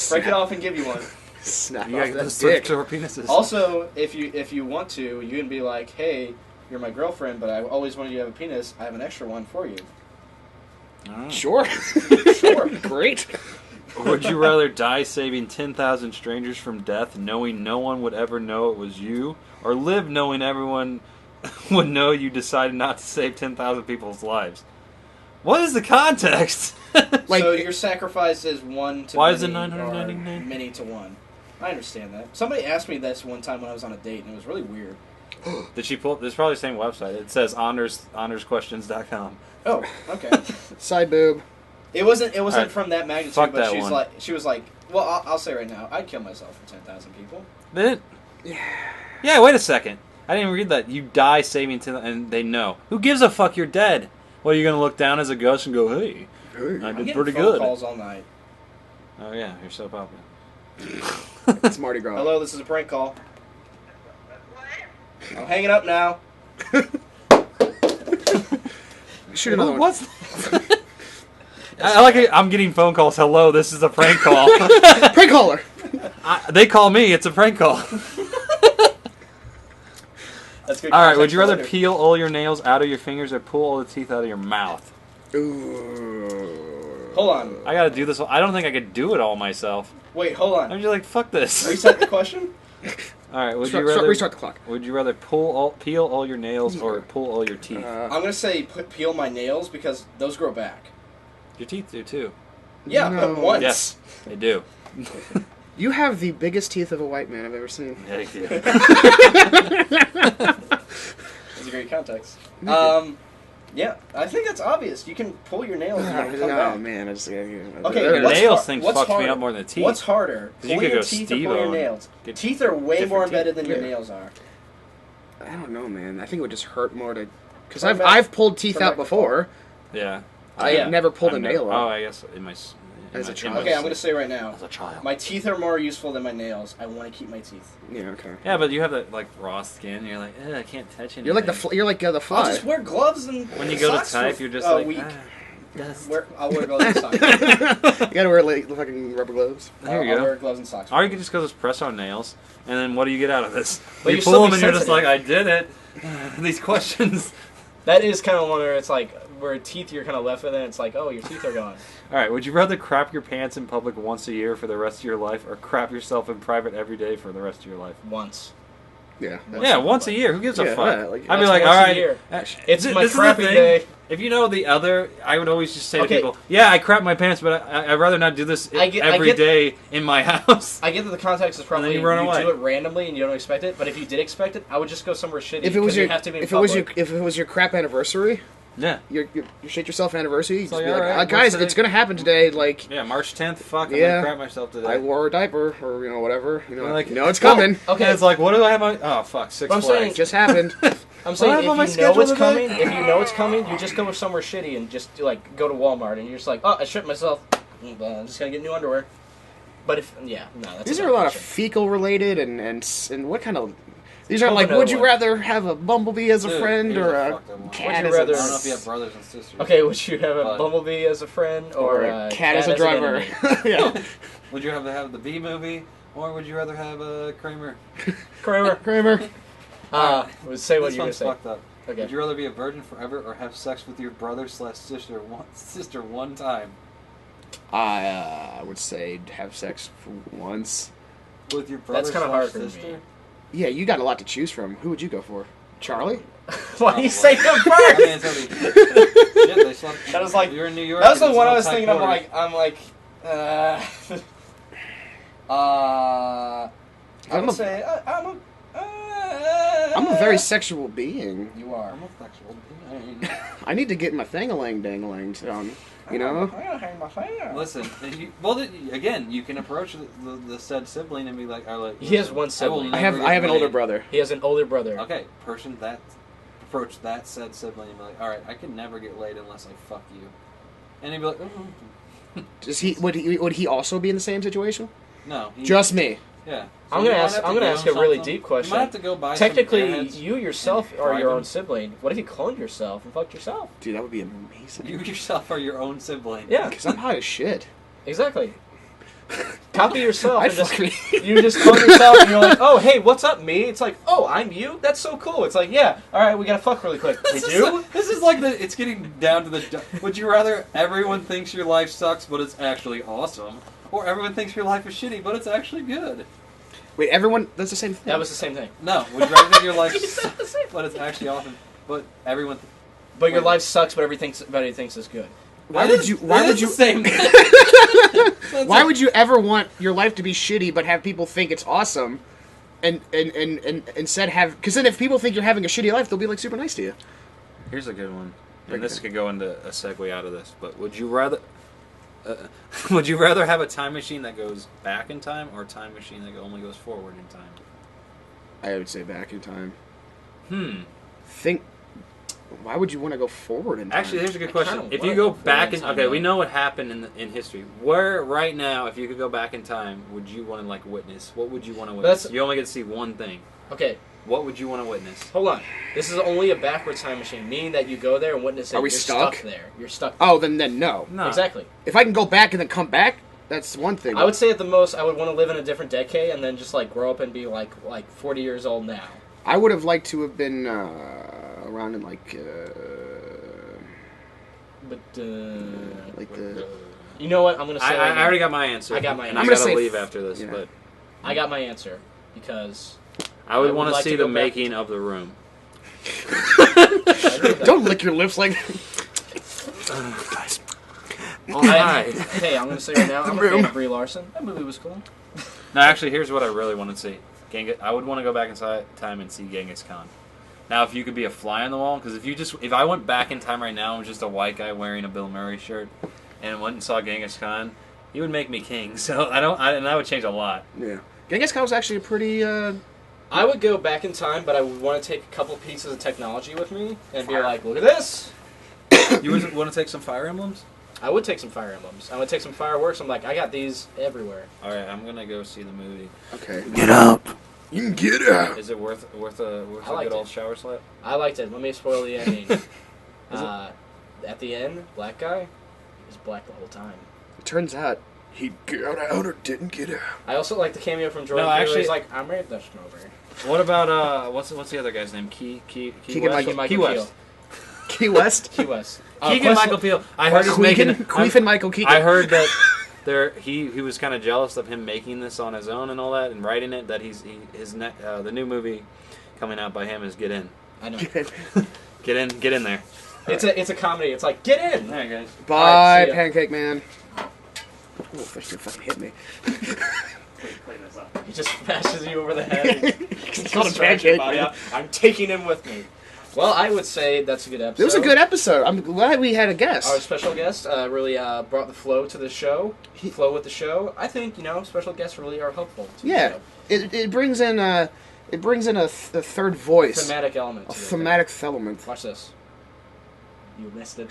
Break it off and give you one. Snap You off gotta that those dick. for penises. Also, if you want to, you can be like, hey, you're my girlfriend, but I always wanted you to have a penis. I have an extra one for you. Alright. Sure. Sure. Great. Would you rather die saving 10,000 strangers from death, knowing no one would ever know it was you, or live knowing everyone would know you decided not to save 10,000 people's lives? What is the context? Like- so your sacrifice is 1 to Why many, is it or 999? many to 1. I understand that. Somebody asked me this one time when I was on a date, and it was really weird. Did she pull? It's probably the same website. It says honorsquestions.com. Oh, okay. Side boob. It wasn't Alright. from that magnitude, Fuck but that one. she was like, well, I'll say right now, I'd kill myself for 10,000 people. Did it? Yeah, wait a second. I didn't even read that. You die saving 10, and they know. Who gives a fuck you're dead? Well, you're going to look down as a ghost and go, hey, I I'm did getting pretty phone good. calls all night. Oh, yeah, you're so popular. It's Mardi Gras. Hello, this is a prank call. I'm hanging up now. Shoot another one. What's I like it. I'm getting phone calls. Hello, this is a prank call. Prank caller. They call me. It's a prank call. That's good. All right. Would you rather context peel all your nails out of your fingers or pull all the teeth out of your mouth? Ooh. later. Hold on. I got to do this. I don't think I could do it all myself. Wait, hold on. I'm just like, fuck this. Reset the question? All right. Restart the clock. Would you rather peel all your nails or pull all your teeth? I'm going to say peel my nails because those grow back. Your teeth do too. Yeah, No. but once. Yes, they do. You have the biggest teeth of a white man I've ever seen. Yeah, you do. That's a great context. Yeah, I think that's obvious. You can pull your nails and come back. Oh man, I just Okay, The what's nails har- thing what's fucks me harder? up more than the teeth. What's harder? You Pulling could your go teeth or Steve-O pulling your and nails? get Teeth are way different more teeth. embedded than your Yeah. nails are. I don't know, man. I think it would just hurt more to because Turn I've back- I've pulled teeth turn out back the before. Yeah. I've never pulled a nail Oh, out. I guess in my As a child. Okay, I'm gonna say right now, As a child. my teeth are more useful than my nails. I want to keep my teeth. Yeah, okay. Yeah, but you have that like raw skin. And you're like, I can't touch anything. You're like the I'll fly. just wear gloves and When you go to socks type, for you're just a like, week. dust. I'll wear gloves and socks. You gotta wear like fucking rubber gloves. There you I'll go. wear gloves and socks. Or you could just go just press on nails, and then what do you get out of this? But you you pull still them, be and you're just sensitive. like, I did it. These questions. That is kind of one where it's like, where teeth you're kind of left with, and it's like, oh, your teeth are gone. All right, would you rather crap your pants in public once a year for the rest of your life, or crap yourself in private every day for the rest of your life? Once. Yeah. Yeah, once a year. Who gives a Yeah, fuck? yeah, like- I'd be That's like, once all a right. year. It's It's my this is the crappy thing. day. If you know the other, I would always just say to Okay. people, yeah, I crap my pants, but I'd rather not do this I get- every day in my house. I get that the context is probably And then you you run away. do it randomly and you don't expect it. But if you did expect it, I would just go somewhere shitty. If it was because your you have to be in if it was your public. if it was your crap anniversary, Yeah. your shit yourself anniversary, you It's just like, be like, all right, guys, what's it's gonna happen today. Like Yeah, March 10th, fuck, I'm Yeah. gonna crap myself today. I wore a diaper or whatever. You know, You're like, you know it's coming. Okay. And it's like, what do I have on? Oh, fuck, Six But I'm Flags. saying- It just happened. I'm saying What if happened on my you know schedule it's today? coming, if you know it's coming, you just go with somewhere shitty and just like go to Walmart and you're just like, oh, I shit myself. I'm just gonna get new underwear. But if that's These a are a lot of question. fecal related and what kind of. These are like, another would you one. rather have a bumblebee as a Dude, friend here's or a a fucked up one. cat Would you as rather- I don't know a if you have brothers and sisters. Okay, would you have a But- bumblebee as a friend or or a cat as a an driver? enemy? Yeah, Would you rather have the B movie, or would you rather have Kramer? Kramer. Kramer. Say what This you were one's saying. fucked up. Okay. Would you rather be a virgin forever, or have sex with your brother/sister one time? I would say have sex for once. With your brother That's kinda hard for me. sister? Yeah, you got a lot to choose from. Who would you go for? Charlie? Why do you say him I first? mean, it's only, shit, they slept, That was like- you're in New York. That was the and one I it's was all tight thinking. quarters. I would say I'm a very sexual being. You are. I'm a sexual being. I need to get my thangalang dangalang on. You know? I gotta hang my finger. Listen, again, you can approach the said sibling and be like, He has one sibling. I have an older brother. He has an older brother. Okay, approach that said sibling and be like, all right, I can never get laid unless I fuck you, and he'd be like, Would he also be in the same situation? no, Just me. yeah. I'm gonna ask a really deep question. You might have to go buy Technically, some Airheads you yourself and are fry your them. own sibling. What if you cloned yourself and fucked yourself? Dude, that would be amazing. You yourself are your own sibling. Yeah, Because I'm hot as shit. exactly. Copy yourself I'd and just fuck me. you just clone yourself and you're like, oh hey, what's up, me? It's like, oh, I'm you. That's so cool. It's like, yeah, all right, we gotta fuck really quick. We do. This is like it's getting down to the. Would you rather everyone thinks your life sucks, but it's actually awesome, or everyone thinks your life is shitty, but it's actually good? Wait, everyone, that's the same thing. That was the same thing. No, would you rather think your life You said the sucks, same but it's actually awesome, but everyone. But your Wait. life sucks, but everybody thinks it's good. Why would you? Why would you? Same. Why would you ever want your life to be shitty, but have people think it's awesome, and instead have? Because then, if people think you're having a shitty life, they'll be like super nice to you. Here's a good one, Break and it this down. could go into a segue out of this. But would you rather? Would you rather have a time machine that goes back in time, or a time machine that only goes forward in time? I would say back in time. Think. Why would you want to go forward in time? Actually, here's a good I question. kinda If you wanna go go forward back in in, time, okay, we though. know what happened in history. Where right now, if you could go back in time, would you want to like witness? What would you want to witness? That's- You only get to see one thing. Okay, What would you want to witness? hold on. This is only a backwards time machine, meaning that you go there and witness it. Are we You're stuck? there. You're stuck. Oh, then no. No. Exactly. If I can go back and then come back, that's one thing. I would say at the most, I would want to live in a different decade and then just like grow up and be like 40 years old now. I would have liked to have been around in like But the. you know what? I'm gonna say. I already got my answer. I got my and answer. I I'm gotta gonna say leave after this, yeah. but I got my answer because I would I would want to like see to the go back- making of the room. I agree with that. Don't lick your lips like. All right. Hey, I'm gonna say right now, I'm a fan of Brie Larson. That movie was cool. No, actually, here's what I really want to see. I would want to go back in time and see Genghis Khan. Now, if you could be a fly on the wall, because if I went back in time right now and was just a white guy wearing a Bill Murray shirt and went and saw Genghis Khan, he would make me king. So and that would change a lot. Yeah, Genghis Khan was actually a pretty. I would go back in time, but I would want to take a couple pieces of technology with me and be like, look at this. You would want to take some Fire Emblems? I would take some Fire Emblems. I would take some fireworks. I'm like, I got these everywhere. All right, I'm gonna go see the movie. Okay. Get up. You can get out. Is it worth a good old shower slap? I liked it. Let me spoil the ending. At the end, black guy, he was black the whole time. It turns out he got out or didn't get out. I also like the cameo from Jordan. No, actually, he's like, I'm ready to smoke. What about what's the other guy's name? Key West. Key West. Key West. Keegan Michael Peel. I heard he's making. Queef Michael Keegan. I heard that he was kind of jealous of him making this on his own and all that and writing it. That the new movie coming out by him is Get In. I know. Get in there. It's a comedy. It's like, get in. All right, guys. Bye, Right, Pancake Man. Oh, fish didn't fucking hit me. He just smashes you over the head. It's called a pancake. I'm taking him with me. Well, I would say that's a good episode. It was a good episode. I'm glad we had a guest. Our special guest really brought the flow to the show. Flow with the show. I think special guests really are helpful. To the show. It brings in a third voice. Thematic element. A thematic element. Watch this. You missed it.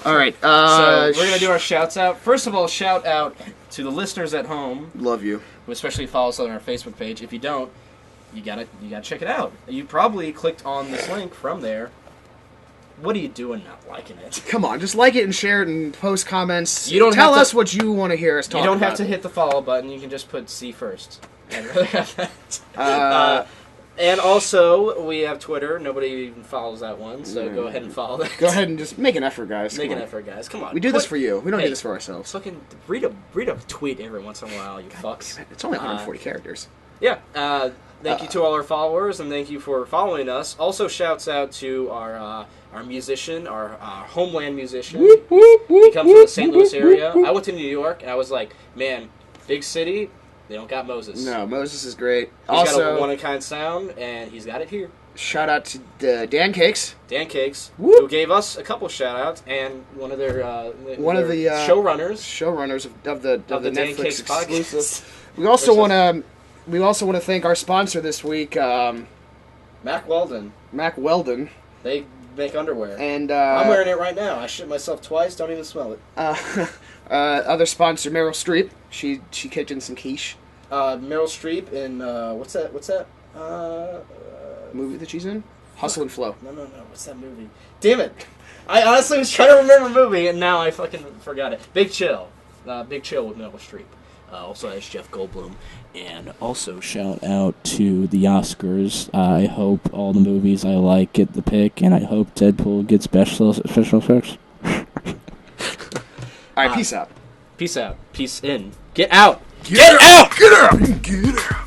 All right. So we're gonna do our shouts out. First of all, shout out to the listeners at home. Love you. Who especially follow us on our Facebook page. If you don't, you gotta check it out. You probably clicked on this link from there. What are you doing not liking it? Come on, just like it and share it and post comments. You don't tell us what you want to hear us talk about. You don't have to hit the follow button. You can just put C first. I'd rather have that. And also, we have Twitter. Nobody even follows that one, so go ahead and follow that. Go ahead and just make an effort, guys. Make an effort, guys. Come on. We do this for you. We don't do this for ourselves. Fucking read a tweet every once in a while, you fucks. It's only 140 characters. Yeah. Thank you to all our followers, and thank you for following us. Also, shouts out to our musician, our homeland musician. Whoop, whoop, whoop, He comes from the St. Louis area. I went to New York, and I was like, man, big city, they don't got Moses. No, Moses is great. He's got a one-of-a-kind sound, and he's got it here. Shout out to Dancakes. Dancakes, Whoop. who gave us a couple shout-outs, and one of their showrunners of the Netflix exclusive. We also want to thank our sponsor this week, Mack Weldon. Mack Weldon. They make underwear. And I'm wearing it right now. I shit myself twice. Don't even smell it. Other sponsor, Meryl Streep. She kicked in some quiche. Meryl Streep in what's that? Movie that she's in? Hustle and Flow. No. What's that movie? Damn it! I honestly was trying to remember a movie, and now I fucking forgot it. Big Chill. Big Chill with Meryl Streep. Also has Jeff Goldblum. And also shout out to the Oscars. I hope all the movies I like get the pick, and I hope Deadpool gets special effects. All right, peace out. Peace out. Peace in. Get out. Get out. Get out. Get out.